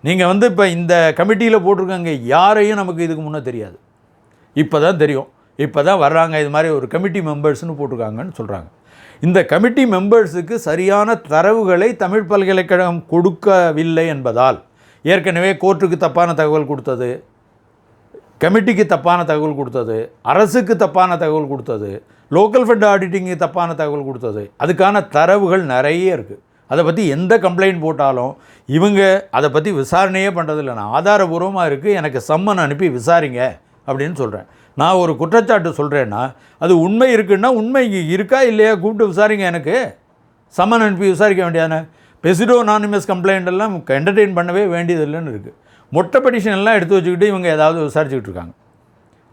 நீங்கள் வந்து இப்போ இந்த கமிட்டியில் போட்டிருக்காங்க யாரையும் நமக்கு இதுக்கு முன்னே தெரியாது, இப்போ தான் தெரியும், இப்போ தான் வர்றாங்க, இது மாதிரி ஒரு கமிட்டி மெம்பர்ஸ்னு போட்டிருக்காங்கன்னு சொல்கிறாங்க. இந்த கமிட்டி மெம்பர்ஸுக்கு சரியான தரவுகளை தமிழ் பல்கலைக்கழகம் கொடுக்கவில்லை என்பதால் ஏற்கனவே கோர்ட்டுக்கு தப்பான தகவல் கொடுத்தது, கமிட்டிக்கு தப்பான தகவல் கொடுத்தது, அரசுக்கு தப்பான தகவல் கொடுத்தது, லோக்கல் ஃபண்ட் ஆடிட்டிங்கு தப்பான தகவல் கொடுத்தது, அதுக்கான தரவுகள் நிறைய இருக்குது. அதை பற்றி எந்த கம்ப்ளைண்ட் போட்டாலும் இவங்க அதை பற்றி விசாரணையே பண்ணுறதில்லை. நான் ஆதாரபூர்வமாக இருக்குது, எனக்கு சம்மன் அனுப்பி விசாரிங்க அப்படின்னு சொல்கிறேன். நான் ஒரு குற்றச்சாட்டு சொல்கிறேன்னா அது உண்மை இருக்குன்னா உண்மை இருக்கா இல்லையா கூப்பிட்டு விசாரிங்க, எனக்கு சம்மன் அனுப்பி விசாரிக்க வேண்டியதானே. பெசிடோ அனானிமஸ் கம்ப்ளைண்ட் எல்லாம் என்டர்டெயின் பண்ணவே வேண்டியதில்லைன்னு இருக்குது. மொட்டை பெட்டிஷன் எல்லாம் எடுத்து வச்சுக்கிட்டு இவங்க ஏதாவது விசாரிச்சுக்கிட்டு இருக்காங்க.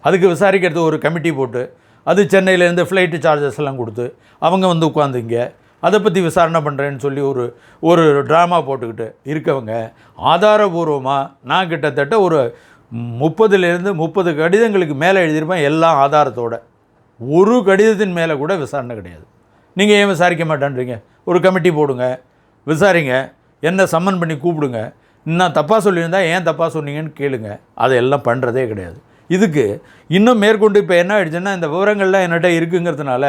அதுக்கு விசாரிக்கிறது ஒரு கமிட்டி போட்டு அது சென்னையிலேருந்து ஃப்ளைட்டு சார்ஜஸ் எல்லாம் கொடுத்து அவங்க வந்து உட்காந்துங்க அதை பற்றி விசாரணை பண்ணுறேன்னு சொல்லி ஒரு ட்ராமா போட்டுக்கிட்டு இருக்கவங்க ஆதாரபூர்வமாக நான் கிட்டத்தட்ட ஒரு 30 கடிதங்களுக்கு மேலே எழுதியிருப்பேன், எல்லாம் ஆதாரத்தோடு. ஒரு கடிதத்தின் மேலே கூட விசாரணை கிடையாது. நீங்கள் ஏன் விசாரிக்க மாட்டேன்றீங்க? ஒரு கமிட்டி போடுங்க, விசாரிங்க, என்ன சம்மன் பண்ணி கூப்பிடுங்க, நான் தப்பாக சொல்லியிருந்தால் ஏன் தப்பாக சொன்னீங்கன்னு கேளுங்க. அதையெல்லாம் பண்ணுறதே கிடையாது. இதுக்கு இன்னும் மேற்கொண்டு இப்போ என்ன ஆகிடுச்சுன்னா இந்த விவரங்கள்லாம் என்கிட்ட இருக்குங்கிறதுனால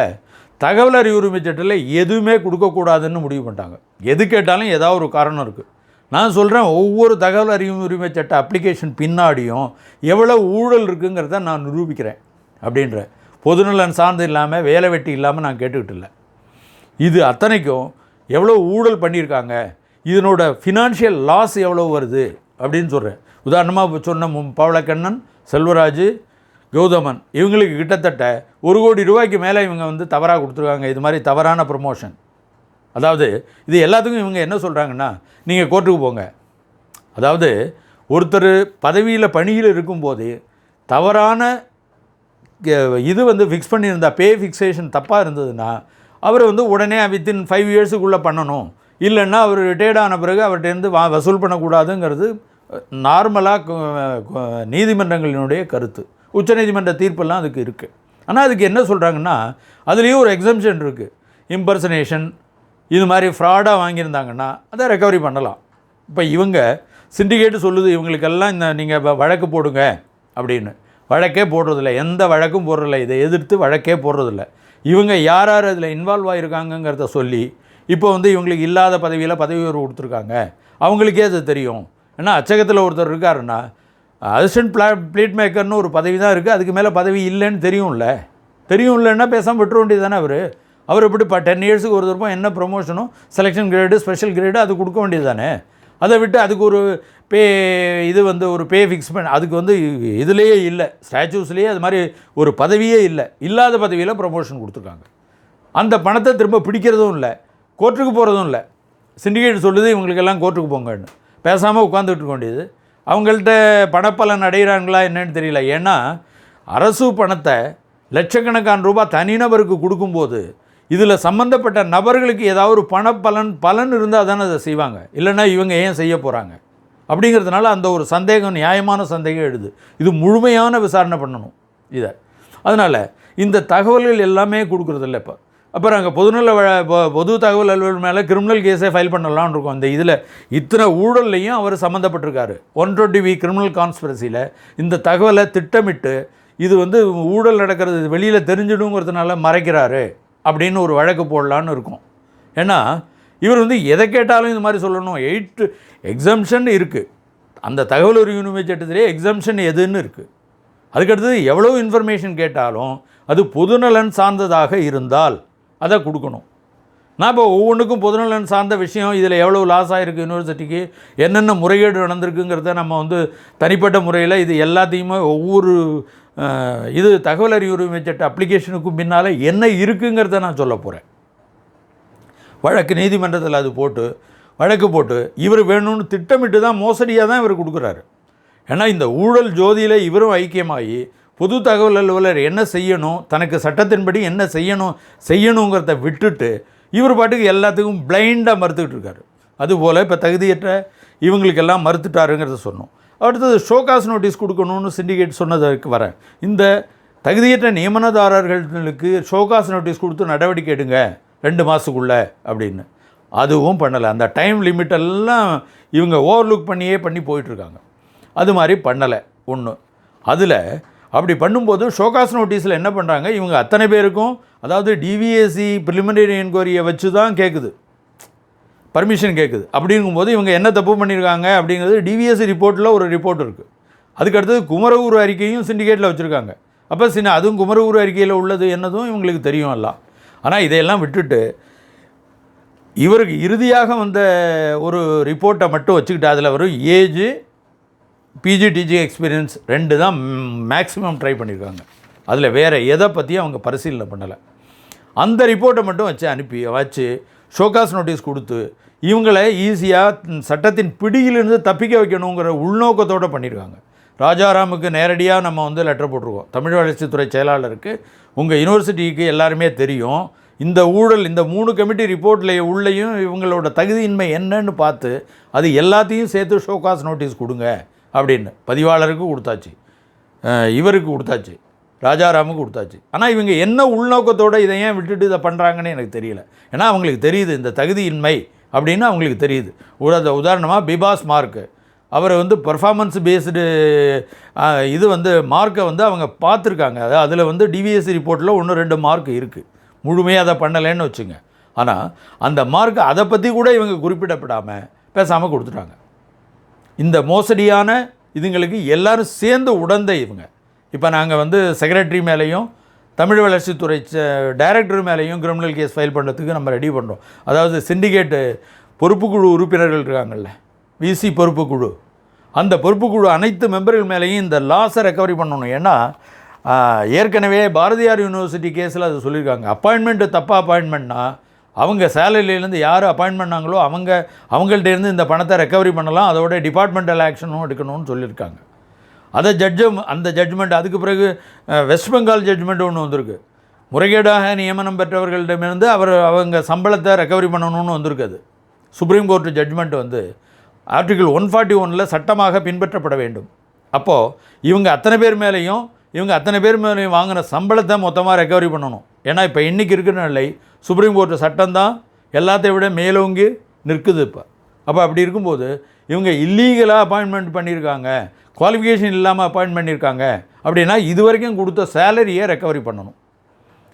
தகவல் அறிவு உரிமை சட்டத்தில் எதுவுமே கொடுக்கக்கூடாதுன்னு முடிவு பண்ணிட்டாங்க. எது கேட்டாலும் ஏதாவது ஒரு காரணம் இருக்குது. நான் சொல்கிறேன், ஒவ்வொரு தகவல் அறிவு உரிமை சட்ட அப்ளிகேஷன் பின்னாடியும் எவ்வளோ ஊழல் இருக்குங்கிறத நான் நிரூபிக்கிறேன் அப்படின்ற பொதுநலன் சார்ந்து இல்லாமல் வேலை வெட்டி இல்லாமல் நான் கேட்டுக்கிட்டு இல்லை. இது அத்தனைக்கும் எவ்வளோ ஊழல் பண்ணியிருக்காங்க, இதனோட ஃபினான்ஷியல் லாஸ் எவ்வளோ வருது அப்படின்னு சொல்கிறேன். உதாரணமாக சொன்ன பவளக்கண்ணன், செல்வராஜ், கௌதமன் இவங்களுக்கு கிட்டத்தட்ட 1 கோடி ரூபாய்க்கு மேலே இவங்க வந்து தவறாக கொடுத்துருக்காங்க. இது மாதிரி தவறான ப்ரமோஷன். அதாவது இது எல்லாத்துக்கும் இவங்க என்ன சொல்கிறாங்கன்னா நீங்கள் கோர்ட்டுக்கு போங்க. அதாவது ஒருத்தர் பதவியில் பணியில் இருக்கும்போது தவறான இது வந்து ஃபிக்ஸ் பண்ணியிருந்தா பே ஃபிக்ஸேஷன் தப்பாக இருந்ததுன்னா அவரை வந்து உடனே வித்தின் 5 இயர்ஸுக்குள்ளே பண்ணணும். இல்லைன்னா அவர் ரிட்டையர்ட் ஆன பிறகு அவர்கிட்டேருந்து வசூல் பண்ணக்கூடாதுங்கிறது நார்மலாக நீதிமன்றங்களினுடைய கருத்து. உச்சநீதிமன்ற தீர்ப்பெல்லாம் அதுக்கு இருக்குது. ஆனால் அதுக்கு என்ன சொல்கிறாங்கன்னா அதுலேயும் ஒரு எக்ஸம்ஷன் இருக்குது. இம்பர்சனேஷன் இது மாதிரி ஃப்ராடாக வாங்கியிருந்தாங்கன்னா அதை ரெக்கவரி பண்ணலாம். இப்போ இவங்க சிண்டிகேட்டு சொல்லுது இவங்களுக்கெல்லாம் இந்த நீங்கள் வழக்கு போடுங்க அப்படின்னு. வழக்கே போடுறதில்ல, எந்த வழக்கும் போடுறதில்ல, இதை எதிர்த்து வழக்கே போடுறதில்ல. இவங்க யார் யார் அதில் இன்வால்வ் ஆகிருக்காங்கங்கிறத சொல்லி இப்போ வந்து இவங்களுக்கு இல்லாத பதவியில் பதவி உயர்வு கொடுத்துருக்காங்க. அவங்களுக்கே அது தெரியும். ஏன்னா அச்சகத்தில் ஒருத்தர் இருக்காருன்னா அசிஸ்டன்ட் ப்ளீட் மேக்கர்னு ஒரு பதவி தான் இருக்குது, அதுக்கு மேலே பதவி இல்லைன்னு தெரியும்லன்னா பேசாமல் விட்டுற வேண்டியது தானே. அவர் எப்படி 10 இயர்ஸுக்கு ஒரு தரப்போ என்ன ப்ரொமோஷனும் செலெக்ஷன் கிரேடு ஸ்பெஷல் கிரேடு அது கொடுக்க வேண்டியது தானே. அதை விட்டு அதுக்கு ஒரு இது வந்து ஒரு பே ஃபிக்ஸ் பண்ண அதுக்கு வந்து இதுலேயே இல்லை, ஸ்டாச்சூஸ்லேயே அது மாதிரி ஒரு பதவியே இல்லை. இல்லாத பதவியில் ப்ரொமோஷன் கொடுத்துருக்காங்க. அந்த பணத்தை திரும்ப பிடிக்கிறதும் இல்லை, கோர்ட்டுக்கு போகிறதும் இல்லை. சிண்டிகேட் சொல்லுது இவங்களுக்கெல்லாம் கோர்ட்டுக்கு போங்கன்னு. பேசாமல் உட்காந்துட்டு இருக்க வேண்டியது. அவங்கள்ட்ட பணப்பலன் அடைகிறாங்களா என்னன்னு தெரியல. ஏன்னா அரசு பணத்தை லட்சக்கணக்கான ரூபாய் தனிநபருக்கு கொடுக்கும்போது இதில் சம்மந்தப்பட்ட நபர்களுக்கு ஏதாவது ஒரு பலன் இருந்தால் தானே அதை செய்வாங்க. இல்லைன்னா இவங்க ஏன் செய்ய போகிறாங்க அப்படிங்கிறதுனால அந்த ஒரு சந்தேகம், நியாயமான சந்தேகம் எழுது. இது முழுமையான விசாரணை பண்ணணும் இதை. அதனால் இந்த தகவல்கள் எல்லாமே கொடுக்குறதில்ல. இப்போ அப்புறம் அங்கே பொது தகவல் அலுவலர் மேலே கிரிமினல் கேஸே ஃபைல் பண்ணலாம்னு இருக்கும். இந்த இதில் இத்தனை ஊழல்லையும் அவர் சம்மந்தப்பட்டிருக்காரு. 120V கிரிமினல் கான்ஸ்பிரசியில் இந்த தகவலை திட்டமிட்டு இது ஊழல் நடக்கிறது வெளியில் தெரிஞ்சிடுங்கிறதுனால மறைக்கிறாரு அப்படின்னு ஒரு வழக்கு போடலான்னு இருக்கும். ஏன்னா இவர் எதை கேட்டாலும் இந்த மாதிரி சொல்லணும். 8 எக்ஸம்ஷன் இருக்குது. அந்த தகவல் உரிமை சட்டத்திலே எக்ஸம்ஷன் எதுன்னு இருக்குது. அதுக்கடுத்தது எவ்வளோ இன்ஃபர்மேஷன் கேட்டாலும் அது பொதுநலன் சார்ந்ததாக இருந்தால் அதை கொடுக்கணும். நான் இப்போ ஒவ்வொன்றுக்கும் பொதுநலன் சார்ந்த விஷயம், இதில் எவ்வளோ லாஸ் ஆகிருக்கு யூனிவர்சிட்டிக்கு, என்னென்ன முறைகேடு நடந்திருக்குங்கிறத நம்ம தனிப்பட்ட முறையில் இது எல்லாத்தையுமே ஒவ்வொரு தகவல் அறிவு உரிமை சட்ட அப்ளிகேஷனுக்கும் பின்னால் என்ன இருக்குங்கிறத நான் சொல்ல போகிறேன். வழக்கு நீதிமன்றத்தில் அது வழக்கு போட்டு இவர் வேணும்னு திட்டமிட்டு தான் மோசடியாக தான் இவர் கொடுக்குறாரு. ஏன்னா இந்த ஊழல் ஜோதியில் இவரும் ஐக்கியமாகி பொது தகவல் அலுவலர் என்ன செய்யணும், தனக்கு சட்டத்தின்படி என்ன செய்யணுங்கிறத விட்டுட்டு இவர் பாட்டுக்கு எல்லாத்துக்கும் பிளைண்டாக மறுத்துக்கிட்டு இருக்காரு. அதுபோல் இப்போ தகுதியற்ற இவங்களுக்கெல்லாம் மறுத்துட்டாருங்கிறத சொன்னோம். அடுத்தது ஷோகாஸ் நோட்டீஸ் கொடுக்கணும்னு சிண்டிகேட் சொன்னதற்கு வரேன். இந்த தகுதியற்ற நியமனதாரர்களுக்கு ஷோகாஸ் நோட்டீஸ் கொடுத்து நடவடிக்கை எடுங்க 2 மாதத்துக்குள்ளே அப்படின்னு. அதுவும் பண்ணலை. அந்த டைம் லிமிட்டெல்லாம் இவங்க ஓவர்லுக் பண்ணி போயிட்டுருக்காங்க. அது மாதிரி பண்ணலை ஒன்று. அதில் அப்படி பண்ணும்போது ஷோகாஸ் நோட்டீஸில் என்ன பண்ணுறாங்க, இவங்க அத்தனை பேருக்கும் அதாவது டிவிஎஸ்சி ப்ரிலிமினரி என்கொயரியை வச்சு தான் கேட்குது, பர்மிஷன் கேட்குது. அப்படிங்கும்போது இவங்க என்ன தப்பு பண்ணியிருக்காங்க அப்படிங்கிறது டிவிஎஸ்சி ரிப்போர்ட்டில் ஒரு ரிப்போர்ட் இருக்குது. அதுக்கடுத்தது குமரகுரு அறிக்கையும் சிண்டிகேட்டில் வச்சுருக்காங்க. அப்போ அதுவும் குமரகுரு அறிக்கையில் உள்ளது என்னதும் இவங்களுக்கு தெரியும் எல்லாம். ஆனால் இதையெல்லாம் விட்டுட்டு இவருக்கு இறுதியாக வந்த ஒரு ரிப்போர்ட்டை மட்டும் வச்சுக்கிட்டு அதில் வரும் ஏஜ், பிஜிடிஜி எக்ஸ்பீரியன்ஸ் 2 தான் மேக்ஸிமம் ட்ரை பண்ணியிருக்காங்க. அதில் வேறு எதை பற்றியும் அவங்க பரிசீலனை பண்ணலை. அந்த ரிப்போர்ட்டை மட்டும் வச்சு ஷோகாஸ் நோட்டீஸ் கொடுத்து இவங்களை ஈஸியாக சட்டத்தின் பிடியிலிருந்து தப்பிக்க வைக்கணுங்கிற உள்நோக்கத்தோடு பண்ணியிருக்காங்க. ராஜாராமுக்கு நேரடியாக நம்ம லெட்டர் போட்டிருக்கோம். தமிழ் வளர்ச்சித்துறை செயலாளருக்கு உங்கள் யூனிவர்சிட்டிக்கு எல்லாருமே தெரியும், இந்த ஊழல் இந்த 3 கமிட்டி ரிப்போர்ட்டில் உள்ளேயும் இவங்களோட தகுதியின்மை என்னன்னு பார்த்து அது எல்லாத்தையும் சேர்த்து ஷோகாஸ் நோட்டீஸ் கொடுங்க அப்படின்னு பதிவாளருக்கு கொடுத்தாச்சு, இவருக்கு கொடுத்தாச்சு, ராஜாராமுக்கு கொடுத்தாச்சு. ஆனால் இவங்க என்ன உள்நோக்கத்தோடு இதை ஏன் விட்டுட்டு இதை பண்ணுறாங்கன்னு எனக்கு தெரியல. ஏன்னா அவங்களுக்கு தெரியுது இந்த தகுதியின்மை அப்படின்னு அவங்களுக்கு தெரியுது. உதாரணமாக பிபாஸ் மார்க்கு, அவர் பர்ஃபார்மன்ஸ் பேஸ்டு மார்க்கை அவங்க பார்த்துருக்காங்க. அதில் டிவிஎஸ்சி ரிப்போர்ட்டில் 1-2 மார்க் இருக்குது, முழுமையாக அதை பண்ணலைன்னு வச்சுங்க. ஆனால் அந்த மார்க் அதை பற்றி கூட இவங்க குறிப்பிடப்படாமல் பேசாமல் கொடுத்துட்டாங்க. இந்த மோசடியான இதுங்களுக்கு எல்லோரும் சேர்ந்து உடந்த இவங்க. இப்போ நாங்கள் செக்ரட்டரி மேலேயும் தமிழ் வளர்ச்சித்துறை டைரக்டர் மேலேயும் கிரிமினல் கேஸ் ஃபைல் பண்ணுறதுக்கு நம்ம ரெடி பண்ணுறோம். அதாவது சிண்டிகேட்டு பொறுப்புக்குழு உறுப்பினர்கள் இருக்காங்கல்ல, விசி பொறுப்புக்குழு, அந்த பொறுப்புக்குழு அனைத்து மெம்பர்கள் மேலேயும் இந்த லாஸை ரெக்கவரி பண்ணணும். ஏன்னா ஏற்கனவே பாரதியார் யூனிவர்சிட்டி கேஸில் அது சொல்லியிருக்காங்க. அப்பாயின்மெண்ட்டு தப்பாக அப்பாயின்மெண்ட்னா அவங்க சேலரியிலேருந்து யார் அப்பாயின்ட் பண்ணாங்களோ அவங்கள்ட்டேருந்து இந்த பணத்தை ரெக்கவரி பண்ணலாம், அதோட டிபார்ட்மெண்டல் ஆக்ஷனும் எடுக்கணும்னு சொல்லியிருக்காங்க. அதை அந்த ஜட்ஜ்மெண்ட் அதுக்கு பிறகு வெஸ்ட் பெங்கால் ஜட்ஜ்மெண்ட் ஒன்று வந்திருக்கு. முறைகேடாக நியமனம் பெற்றவர்களிடமிருந்து அவங்க சம்பளத்தை ரெக்கவரி பண்ணணும்னு வந்திருக்கு. அது சுப்ரீம் கோர்ட்டு ஜட்ஜ்மெண்ட் ஆர்டிகிள் 141 சட்டமாக பின்பற்றப்பட வேண்டும். அப்போது இவங்க அத்தனை பேர் மேலேயும் வாங்கின சம்பளத்தை மொத்தமாக ரெக்கவரி பண்ணணும். ஏன்னா இப்போ இன்றைக்கி இருக்கிற நிலை சுப்ரீம் கோர்ட்டு சட்டம் தான் எல்லாத்தையும் விட மேலோங்கி நிற்குது இப்போ. அப்போ அப்படி இருக்கும்போது இவங்க இல்லீகலாக அப்பாயின்மெண்ட் பண்ணியிருக்காங்க, குவாலிஃபிகேஷன் இல்லாமல் அப்பாயின்ட் பண்ணியிருக்காங்க அப்படின்னா இது வரைக்கும் கொடுத்த சேலரியை ரெக்கவரி பண்ணணும்.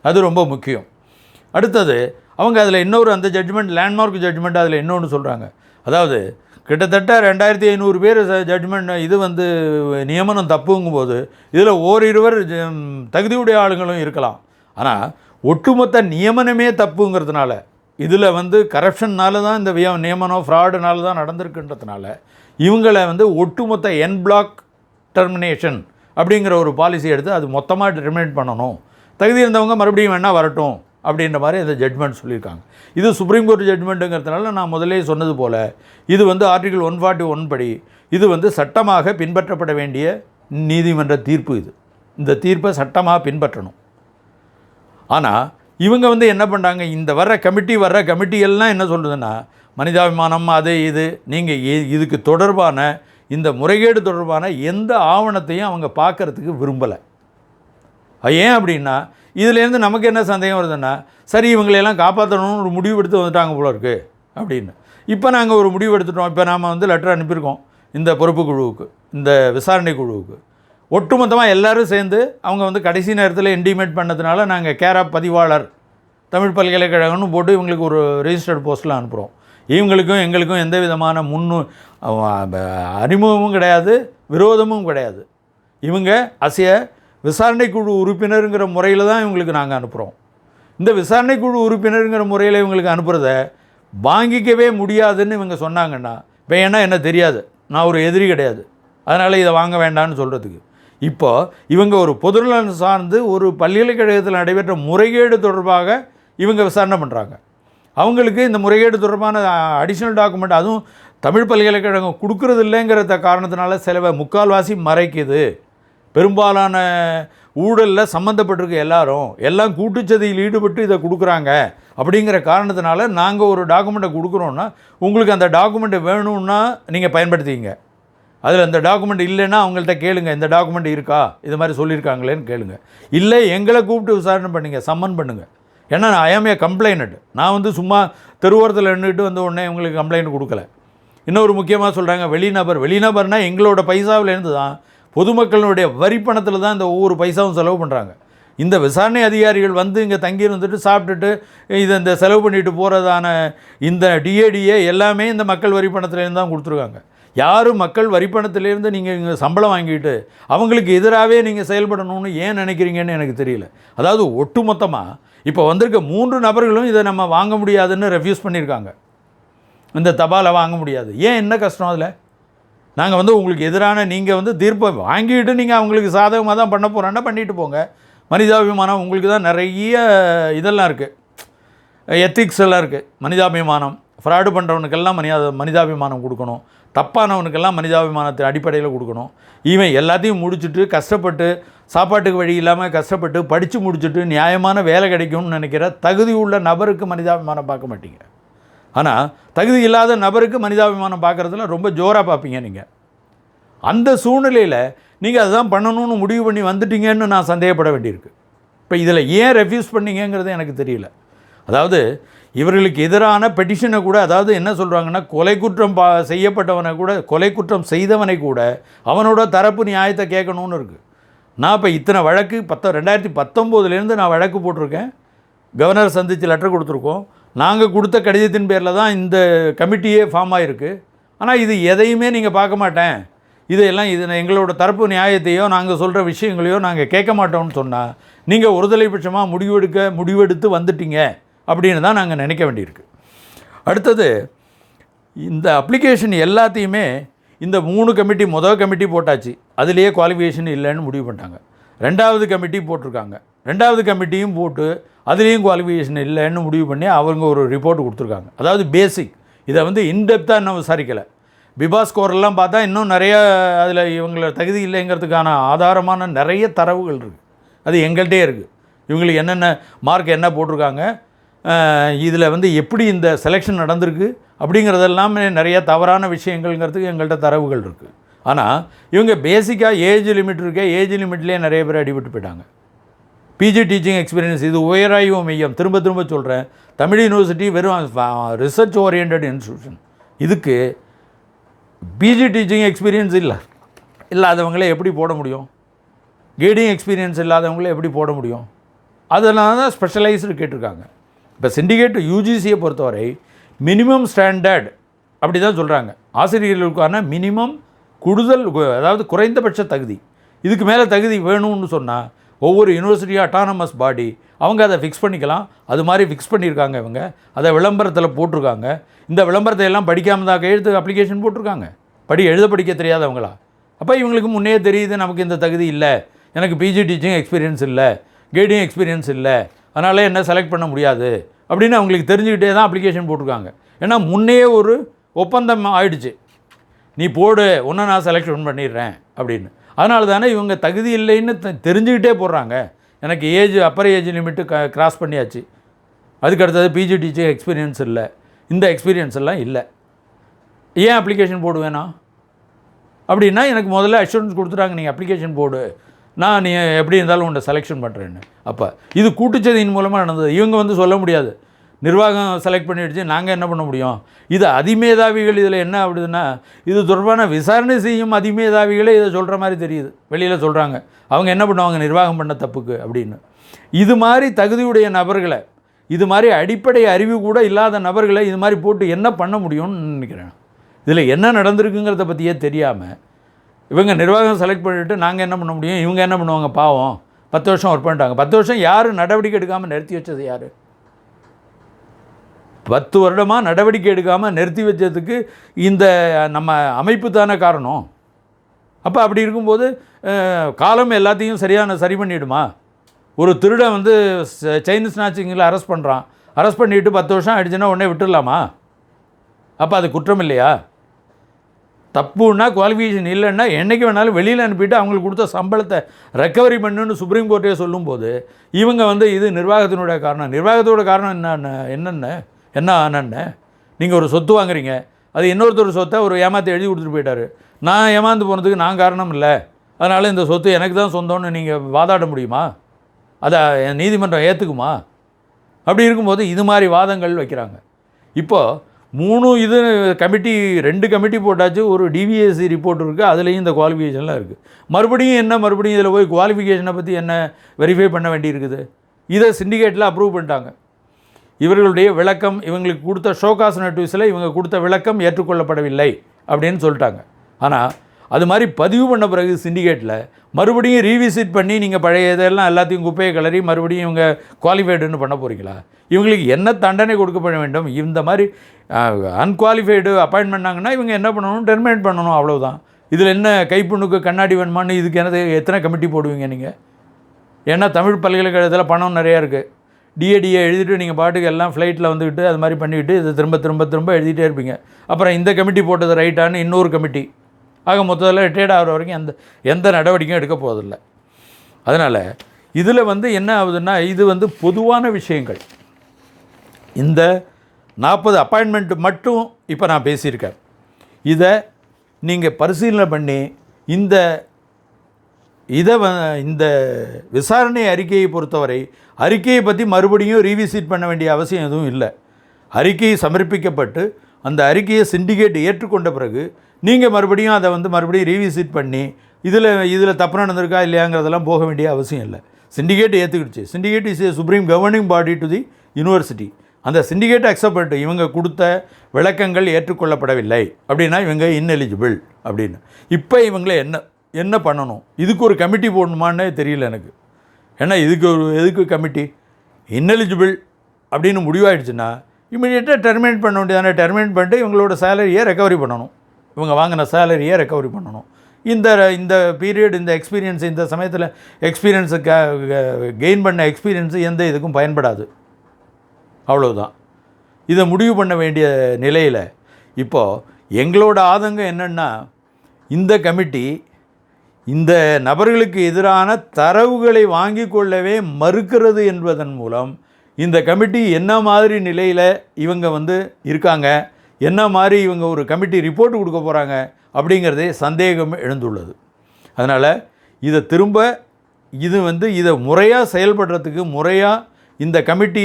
அது ரொம்ப முக்கியம். அடுத்தது அவங்க அதில் இன்னொரு அந்த ஜட்ஜ்மெண்ட் லேண்ட்மார்க் ஜட்ஜ்மெண்ட் அதில் இன்னொன்று சொல்கிறாங்க. அதாவது கிட்டத்தட்ட 2500 பேர் ஜட்ஜ்மெண்ட் இது நியமனம் தப்புங்கும்போது இதில் ஓரிருவர் தகுதியுடைய ஆளுங்களும் இருக்கலாம். ஆனால் ஒட்டுமொத்த நியமனமே தப்புங்கிறதுனால இதில் கரப்ஷன்னால தான் இந்த நியமனம் ஃப்ராடுனால தான் நடந்திருக்குன்றதுனால இவங்களை ஒட்டுமொத்த என் பிளாக் டெர்மினேஷன் அப்படிங்கிற ஒரு பாலிசி எடுத்து அது மொத்தமாக டெர்மினேட் பண்ணணும், தகுதி இருந்தவங்க மறுபடியும் வேணால் வரட்டும் அப்படின்ற மாதிரி இந்த ஜட்ஜ்மெண்ட் சொல்லியிருக்காங்க. இது சுப்ரீம் கோர்ட் ஜட்ஜ்மெண்ட்டுங்கிறதுனால நான் முதலே சொன்னது போல் இது ஆர்டிகிள் 141 படி இது சட்டமாக பின்பற்றப்பட வேண்டிய நீதிமன்ற தீர்ப்பு. இந்த தீர்ப்பை சட்டமாக பின்பற்றணும். ஆனால் இவங்க என்ன பண்ணுறாங்க, இந்த வர்ற கமிட்டியெல்லாம் என்ன சொல்லுதுன்னா மனிதாபிமானம் அது இது, நீங்கள் இதுக்கு தொடர்பான இந்த முறைகேடு தொடர்பான எந்த ஆவணத்தையும் அவங்க பார்க்குறதுக்கு விரும்பலை. ஏன் அப்படின்னா இதுலேருந்து நமக்கு என்ன சந்தேகம் வருதுன்னா, சரி இவங்களையெல்லாம் காப்பாற்றணும்னு ஒரு முடிவு எடுத்து வந்துட்டாங்க போல இருக்குது அப்படின்னு. இப்போ நாங்கள் ஒரு முடிவு எடுத்துட்டோம். இப்போ நாம் வந்து லெட்டர் அனுப்பியிருக்கோம் இந்த பொறுப்பு குழுவுக்கு, இந்த விசாரணை குழுவுக்கு. ஒட்டுமொத்தமாக எல்லோரும் சேர்ந்து அவங்க வந்து கடைசி நேரத்தில் இன்டிமேட் பண்ணதுனால நாங்கள் கேர் ஆஃப் பதிவாளர் தமிழ் பல்கலைக்கழகம்னு போட்டு இவங்களுக்கு ஒரு ரெஜிஸ்டர்ட் போஸ்ட்டில் அனுப்புகிறோம். இவங்களுக்கும் எங்களுக்கும் எந்த விதமான அறிமுகமும் கிடையாது, விரோதமும் கிடையாது. இவங்க அசிய விசாரணை குழு உறுப்பினருங்கிற முறையில் தான் இவங்களுக்கு நாங்கள் அனுப்புகிறோம். இந்த விசாரணை குழு உறுப்பினருங்கிற முறையில் இவங்களுக்கு அனுப்புகிறத வாங்கிக்கவே முடியாதுன்னு இவங்க சொன்னாங்கன்னா, இப்போ ஏன்னா என்ன தெரியாது, நான் ஒரு எதிரி கிடையாது, அதனால் இதை வாங்க வேண்டாம்னு சொல்கிறதுக்கு. இப்போ இவங்க ஒரு பொதுநலன் சார்ந்து ஒரு பல்கலைக்கழகத்தில் நடைபெற்ற முறைகேடு தொடர்பாக இவங்க விசாரணை பண்ணுறாங்க. அவங்களுக்கு இந்த முறைகேடு தொடர்பான அடிஷ்னல் டாக்குமெண்ட் அதுவும் தமிழ் பல்கலைக்கழகம் கொடுக்கறது இல்லைங்கிற காரணத்தினால சில முக்கால்வாசி மறைக்குது. பெரும்பாலான ஊழலில் சம்மந்தப்பட்டிருக்க எல்லாம் கூட்டுச்சதியில் ஈடுபட்டு இதை கொடுக்குறாங்க அப்படிங்கிற காரணத்தினால நாங்கள் ஒரு டாக்குமெண்ட்டை கொடுக்குறோன்னா உங்களுக்கு அந்த டாக்குமெண்ட்டு வேணும்னா நீங்கள் பயன்படுத்திங்க. அதில் இந்த டாக்குமெண்ட் இல்லைன்னா அவங்கள்ட்ட கேளுங்க, இந்த டாக்குமெண்ட் இருக்கா, இது மாதிரி சொல்லியிருக்காங்களேன்னு கேளுங்க. இல்லை எங்களை கூப்பிட்டு விசாரணை பண்ணுங்க, சம்மன் பண்ணுங்கள். ஏன்னா ஐ ஆம் ஏ கம்ப்ளைண்ட். நான் வந்து சும்மா தெருவோரத்தில் நின்றுட்டு வந்து உடனே உங்களுக்கு கம்ப்ளைண்ட் கொடுக்கல. இன்னொரு முக்கியமாக சொல்கிறாங்க வெளிநபர்னால் எங்களோட பைசாவிலேருந்து தான், பொதுமக்களுடைய வரி பணத்தில் தான் இந்த ஒவ்வொரு பைசாவும் செலவு பண்ணுறாங்க. இந்த விசாரணை அதிகாரிகள் வந்து இங்கே தங்கி இருந்துட்டு சாப்பிட்டுட்டு இந்த செலவு பண்ணிட்டு போகிறதான இந்த டிஏடிஏ எல்லாமே இந்த மக்கள் வரி பணத்துலேருந்து தான் கொடுத்துருக்காங்க. யாரும் மக்கள் வரிப்பணத்திலேருந்து நீங்கள் இங்கே சம்பளம் வாங்கிட்டு அவங்களுக்கு எதிராகவே நீங்கள் செயல்படணும்னு ஏன் நினைக்கிறீங்கன்னு எனக்கு தெரியல. அதாவது ஒட்டுமொத்தமாக இப்போ வந்திருக்க 3 நபர்களும் இதை நம்ம வாங்க முடியாதுன்னு ரெஃப்யூஸ் பண்ணியிருக்காங்க. இந்த தபாலை வாங்க முடியாது. ஏன் என்ன கஷ்டம் அதில்? நாங்கள் வந்து உங்களுக்கு எதிரான நீங்கள் வந்து தீர்ப்பை வாங்கிட்டு நீங்கள் அவங்களுக்கு சாதகமாக தான் பண்ண போகிறோன்னா பண்ணிட்டு போங்க. மனிதாபிமானம் உங்களுக்கு தான் நிறைய இதெல்லாம் இருக்குது, எத்திக்ஸ் எல்லாம் இருக்குது. மனிதாபிமானம், ஃப்ராடு பண்ணுறவனுக்கெல்லாம் மனிதாபிமானம் கொடுக்கணும், தப்பானவனுக்கெல்லாம் மனிதாபிமானத்தின் அடிப்படையில் கொடுக்கணும். இவன் எல்லாத்தையும் முடிச்சுட்டு கஷ்டப்பட்டு சாப்பாட்டுக்கு வழி இல்லாமல் கஷ்டப்பட்டு படித்து முடிச்சுட்டு நியாயமான வேலை கிடைக்கும்னு நினைக்கிற தகுதி உள்ள நபருக்கு மனிதாபிமானம் பார்க்க மாட்டீங்க. ஆனால் தகுதி இல்லாத நபருக்கு மனிதாபிமானம் பார்க்குறதுல ரொம்ப ஜோராக பார்ப்பீங்க நீங்கள். அந்த சூழ்நிலையில் நீங்கள் அதுதான் பண்ணணும்னு முடிவு பண்ணி வந்துட்டீங்கன்னு நான் சந்தேகப்பட வேண்டியிருக்கு. இப்போ இதில் ஏன் ரெஃப்யூஸ் பண்ணீங்கிறது எனக்கு தெரியல. அதாவது இவர்களுக்கு எதிரான பெட்டிஷனை கூட, அதாவது என்ன சொல்கிறாங்கன்னா, கொலை குற்றம் செய்யப்பட்டவனை கூட, கொலை குற்றம் செய்தவனை கூட அவனோட தரப்பு நியாயத்தை கேட்கணும்னு இருக்குது. நான் இப்போ இத்தனை வழக்கு 2019 நான் வழக்கு போட்டிருக்கேன். கவர்னர் சந்தித்து லெட்டர் கொடுத்துருக்கோம். நாங்கள் கொடுத்த கடிதத்தின் பேரில் தான் இந்த கமிட்டியே ஃபார்ம் ஆகிருக்கு. ஆனால் இது எதையுமே நீங்கள் பார்க்க மாட்டேன், இதையெல்லாம் எங்களோட தரப்பு நியாயத்தையோ நாங்கள் சொல்கிற விஷயங்களையோ நாங்கள் கேட்க மாட்டோம்னு சொன்னால் நீங்கள் ஒருதலைபட்சமாக முடிவெடுத்து வந்துட்டீங்க அப்படின்னு தான் நாங்கள் நினைக்க வேண்டியிருக்கு. அடுத்தது, இந்த அப்ளிகேஷன் எல்லாத்தையுமே இந்த 3 கமிட்டி, முதல் கமிட்டி போட்டாச்சு, அதுலேயே குவாலிஃபிகேஷன் இல்லைன்னு முடிவு பண்ணிட்டாங்க. 2வது கமிட்டி போட்டிருக்காங்க, 2வது கமிட்டியும் போட்டு அதுலேயும் குவாலிஃபிகேஷன் இல்லைன்னு முடிவு பண்ணி அவங்க ஒரு ரிப்போர்ட் கொடுத்துருக்காங்க. அதாவது பேசிக், இதை வந்து இன்டெப்த்தாக இன்னும் விசாரிக்கலை. பிபா ஸ்கோரெல்லாம் பார்த்தா இன்னும் நிறைய அதில் இவங்கள தகுதி இல்லைங்கிறதுக்கான ஆதாரமான நிறைய தரவுகள் இருக்குது. அது எங்கள்கிட்டே இருக்குது. இவங்களுக்கு என்னென்ன மார்க் என்ன போட்டிருக்காங்க, இதில் வந்து எப்படி இந்த செலெக்ஷன் நடந்திருக்கு அப்படிங்கிறதெல்லாமே நிறைய தவறான விஷயங்கள்ங்கிறதுக்கு எங்கள்கிட்ட தரவுகள் இருக்குது. ஆனால் இவங்க பேசிக்காக ஏஜ் லிமிட் இருக்கே, ஏஜ் லிமிட்லேயே நிறைய பேர் அடிபட்டு போயிட்டாங்க. பிஜி டீச்சிங் எக்ஸ்பீரியன்ஸ், இது உயராய்வு மையம், திரும்ப சொல்கிறேன், தமிழ் யூனிவர்சிட்டி வெறும் ரிசர்ச் ஓரியன்ட் இன்ஸ்டியூஷன். இதுக்கு பிஜி டீச்சிங் எக்ஸ்பீரியன்ஸ் இல்லாதவங்களே எப்படி போட முடியும்? கைடிங் எக்ஸ்பீரியன்ஸ் இல்லாதவங்களே எப்படி போட முடியும்? அதனால தான் ஸ்பெஷலைஸ்டு கேட்டிருக்காங்க. இப்போ சிண்டிகேட் யூஜிசியை பொறுத்தவரை மினிமம் ஸ்டாண்டர்ட் அப்படி தான் சொல்கிறாங்க. ஆசிரியர்களுக்கான மினிமம் கூடுதல், அதாவது குறைந்தபட்ச தகுதி. இதுக்கு மேலே தகுதி வேணும்னு சொன்னால் ஒவ்வொரு யூனிவர்சிட்டியும் அட்டானமஸ் பாடி அவங்க அதை ஃபிக்ஸ் பண்ணிக்கலாம். அது மாதிரி ஃபிக்ஸ் பண்ணியிருக்காங்க. இவங்க அதை விளம்பரத்தில் போட்டிருக்காங்க. இந்த விளம்பரத்தை எல்லாம் படிக்காமல் தான் கையெழுத்து அப்ளிகேஷன் போட்டிருக்காங்க. எழுத படிக்க தெரியாதவங்களா? அப்போ இவங்களுக்கு முன்னே தெரியுது நமக்கு இந்த தகுதி இல்லை, எனக்கு பிஜி டீச்சிங் எக்ஸ்பீரியன்ஸ் இல்லை, கைடிங் எக்ஸ்பீரியன்ஸ் இல்லை, அதனால் என்ன செலக்ட் பண்ண முடியாது அப்படின்னு அவங்களுக்கு தெரிஞ்சுக்கிட்டே தான் அப்ளிகேஷன் போட்டிருக்காங்க. ஏன்னா முன்னே ஒரு ஒப்பந்தம் ஆயிடுச்சு, நீ போடு, ஒன்றை நான் செலக்ஷன் பண்ணிடுறேன் அப்படின்னு. அதனால தானே இவங்க தகுதி இல்லைன்னு தெரிஞ்சுக்கிட்டே போடுறாங்க. எனக்கு அப்பர் ஏஜ் லிமிட்டு கிராஸ் பண்ணியாச்சு, அதுக்கு அடுத்தது பிஜி டீச்சிங் எக்ஸ்பீரியன்ஸ் இல்லை, இந்த எக்ஸ்பீரியன்ஸ் எல்லாம் இல்லை, ஏன் அப்ளிகேஷன் போடுவேனா அப்படின்னா எனக்கு முதல்ல அஷூரன்ஸ் கொடுத்துட்டாங்க, நீங்கள் அப்ளிகேஷன் போடு, நான் நீ எப்படி இருந்தாலும் உன்னை செலெக்ஷன் பண்ணுறேன்னு. அப்போ இது கூட்டுச்சதியின் மூலமாக நடந்தது. இவங்க வந்து சொல்ல முடியாது, நிர்வாகம் செலக்ட் பண்ணிடுச்சு, நாங்கள் என்ன பண்ண முடியும். இது அதிமேதாவிகள் இதில் என்ன அப்படின்னா, இது தொடர்பான விசாரணை செய்யும் அதிமேதாவிகளே இதை சொல்கிற மாதிரி தெரியுது, வெளியில் சொல்கிறாங்க. அவங்க என்ன பண்ணுவாங்க, நிர்வாகம் பண்ண தப்புக்கு அப்படின்னு. இது மாதிரி தகுதியுடைய நபர்களை, இது மாதிரி அடிப்படை அறிவு கூட இல்லாத நபர்களை இது மாதிரி போட்டு என்ன பண்ண முடியும்னு நினைக்கிறேன். இதில் என்ன நடந்திருக்குங்கிறத பற்றியே தெரியாமல் இவங்க நிர்வாகம் செலக்ட் பண்ணிவிட்டு நாங்கள் என்ன பண்ண முடியும், இவங்க என்ன பண்ணுவாங்க, பாவம் 10 வருஷம் ஒர்க் பண்ணிட்டாங்க. 10 வருஷம் யார் நடவடிக்கை எடுக்காமல் நிறுத்தி வச்சது யார்? 10 வருடமாக நடவடிக்கை எடுக்காமல் நிறுத்தி வச்சதுக்கு இந்த நம்ம அமைப்பு தானே காரணம். அப்போ அப்படி இருக்கும்போது காலம் எல்லாத்தையும் சரி பண்ணிவிடுமா? ஒரு திருடன் வந்து செயின் ஸ்நாச்சிங்கில் அரெஸ்ட் பண்ணுறான், அரெஸ்ட் பண்ணிவிட்டு 10 வருஷம் ஆகிடுச்சுன்னா உடனே விட்டுடலாமா? அப்போ அது குற்றம் இல்லையா? தப்புன்னா குவாலிஃபிகேஷன் இல்லைன்னா என்றைக்கு வேணாலும் வெளியில் அனுப்பிட்டு அவங்களுக்கு கொடுத்த சம்பளத்தை ரெக்கவரி பண்ணுன்னு சுப்ரீம் கோர்ட்டே சொல்லும்போது இவங்க வந்து இது நிர்வாகத்தினுடைய காரணம். நிர்வாகத்தோட காரணம் என்ன ஆனன்னு, நீங்கள் ஒரு சொத்து வாங்குறீங்க, அது இன்னொருத்தர் சொத்தை ஒரு ஏமாற்றி எழுதி கொடுத்துட்டு போயிட்டார். நான் ஏமாந்து போனதுக்கு நான் காரணம் இல்லை, அதனால் இந்த சொத்து எனக்கு தான் சொந்தம்னு நீங்கள் வாதாட முடியுமா? அதை நீதிமன்றம் ஏற்றுக்குமா? அப்படி இருக்கும்போது இது மாதிரி வாதங்கள் வைக்கிறாங்க. இப்போது 2 கமிட்டி போட்டாச்சு, ஒரு டிவிஎஸ்சி ரிப்போர்ட் இருக்குது, அதுலேயும் இந்த குவாலிஃபிகேஷன்லாம் இருக்குது. மறுபடியும் இதில் போய் குவாலிஃபிகேஷனை பற்றி என்ன வெரிஃபை பண்ண வேண்டியிருக்குது? இதை சிண்டிகேட்டில் அப்ரூவ் பண்ணிட்டாங்க. இவர்களுடைய விளக்கம், இவங்களுக்கு கொடுத்த ஷோகாஸ் நோட்டீஸில் இவங்க கொடுத்த விளக்கம் ஏற்றுக்கொள்ளப்படவில்லை அப்படின்னு சொல்லிட்டாங்க. ஆனால் அது மாதிரி பதிவு பண்ண பிறகு சிண்டிகேட்டில் மறுபடியும் ரீவிசிட் பண்ணி நீங்கள் பழைய இதெல்லாம் எல்லாத்தையும் குப்பையை கிளறி மறுபடியும் இவங்க குவாலிஃபைடுன்னு பண்ண போகிறீங்களா? இவங்களுக்கு என்ன தண்டனை கொடுக்கப்பட வேண்டும்? இந்த மாதிரி அன்குவாலிஃபைடு அப்பாயின்ட் பண்ணாங்கன்னா இவங்க என்ன பண்ணணும், டெர்மினேட் பண்ணணும், அவ்வளோதான். இதில் என்ன கைப்புண்ணுக்கு கண்ணாடி வேணுமான்னு இதுக்கு எத்தனை கமிட்டி போடுவீங்க நீங்கள்? ஏன்னா தமிழ் பல்கலைக்கழகத்தில் பணம் நிறையா இருக்குது. டிஏடிஏ எழுதிட்டு நீங்கள் பாட்டுக்கு எல்லாம் ஃப்ளைட்டில் வந்துக்கிட்டு அது மாதிரி பண்ணிவிட்டு இதை திரும்ப எழுதிட்டே இருப்பீங்க. அப்புறம் இந்த கமிட்டி போட்டது ரைட்டானு இன்னொரு கமிட்டி. ஆக மொத்தத்தில் ரிட்டையர்ட் ஆகிற வரைக்கும் எந்த நடவடிக்கையும் எடுக்க போவதில்லை. அதனால் இதில் வந்து என்ன ஆகுதுன்னா, இது வந்து பொதுவான விஷயங்கள். இந்த 40 அப்பாயின்மெண்ட் மட்டும் இப்போ நான் பேசியிருக்கேன். இதை நீங்கள் பரிசீலனை பண்ணி இந்த விசாரணை அறிக்கையை பொறுத்தவரை அறிக்கையை பற்றி மறுபடியும் ரீவிசிட் பண்ண வேண்டிய அவசியம் எதுவும் இல்லை. அறிக்கை சமர்ப்பிக்கப்பட்டு அந்த அறிக்கையை சிண்டிகேட் ஏற்றுக்கொண்ட பிறகு நீங்கள் மறுபடியும் அதை வந்து மறுபடியும் ரீவிசிட் பண்ணி இதில் தப்பு நடந்திருக்கா இல்லையாங்கிறதெல்லாம் போக வேண்டிய அவசியம் இல்லை. சிண்டிகேட் ஏற்றுக்கிடுச்சு. Syndicate is a supreme governing body to the university. அந்த சிண்டிகேட் அக்செப்ட் பண்ணிட்டு இவங்க கொடுத்த விளக்கங்கள் ஏற்றுக்கொள்ளப்படவில்லை அப்படின்னா இவங்க இன்எலிஜிபிள் அப்படின்னு. இப்போ இவங்களே என்ன பண்ணணும்? இதுக்கு ஒரு கமிட்டி போடணுமான்னு தெரியல எனக்கு. ஏன்னா எதுக்கு கமிட்டி? இன்எலிஜிபிள் அப்படின்னு முடிவாயிடுச்சுன்னா இமீடியட்டாக டெர்மினேட் பண்ண வேண்டியதானே. டெர்மினேட் பண்ணிட்டு இவங்களோட சேலரியை ரெக்கவரி பண்ணணும், இவங்க வாங்கின சேலரியை ரெக்கவரி பண்ணணும். இந்த பீரியட், இந்த எக்ஸ்பீரியன்ஸ், இந்த சமயத்தில் எக்ஸ்பீரியன்ஸு கெயின் பண்ண எக்ஸ்பீரியன்ஸு எந்த இதுக்கும் பயன்படாது. அவ்வளவுதான். இதை முடிவு பண்ண வேண்டிய நிலையில் இப்போது எங்களோட ஆதங்கம் என்னென்னா, இந்த கமிட்டி இந்த நபர்களுக்கு எதிரான தரவுகளை வாங்கி கொள்ளவே மறுக்கிறது என்பதன் மூலம் இந்த கமிட்டி என்ன மாதிரி நிலையில் இவங்க வந்து இருக்காங்க, என்ன மாதிரி இவங்க ஒரு கமிட்டி ரிப்போர்ட் கொடுக்க போகிறாங்க அப்படிங்கிறதே சந்தேகம் எழுந்துள்ளது. அதனால் இதை முறையாக செயல்படுறதுக்கு, முறையாக இந்த கமிட்டி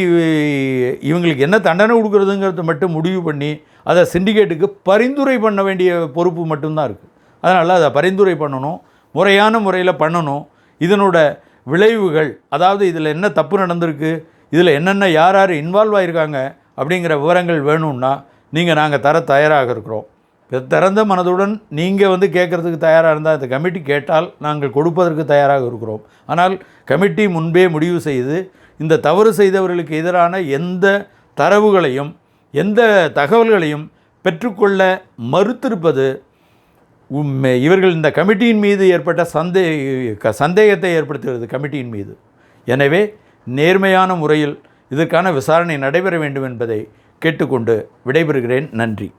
இவங்களுக்கு என்ன தண்டனை கொடுக்குறதுங்கிறத மட்டும் முடிவு பண்ணி அதை சிண்டிகேட்டுக்கு பரிந்துரை பண்ண வேண்டிய பொறுப்பு மட்டும்தான் இருக்குது. அதனால் அதை பரிந்துரை பண்ணணும், முறையான முறையில் பண்ணணும். இதனோட விளைவுகள், அதாவது இதில் என்ன தப்பு நடந்திருக்கு, இதில் என்னென்ன யார் இன்வால்வ் ஆகியிருக்காங்க அப்படிங்கிற விவரங்கள் வேணும்னா நாங்கள் தர தயாராக இருக்கிறோம். திறந்த மனதுடன் நீங்கள் வந்து கேட்குறதுக்கு தயாராக இருந்தால் இந்த கமிட்டி கேட்டால் நாங்கள் கொடுப்பதற்கு தயாராக இருக்கிறோம். ஆனால் கமிட்டி முன்பே முடிவு செய்து இந்த தவறு செய்தவர்களுக்கு எதிரான எந்த தரவுகளையும் எந்த தகவல்களையும் பெற்றுக்கொள்ள மறுத்திருப்பது இவர்கள் இந்த கமிட்டியின் மீது ஏற்பட்ட சந்தேகத்தை ஏற்படுத்துகிறது கமிட்டியின் மீது. எனவே நேர்மையான முறையில் இதற்கான விசாரணை நடைபெற வேண்டும் என்பதை கேட்டுக்கொண்டு விடைபெறுகிறேன். நன்றி.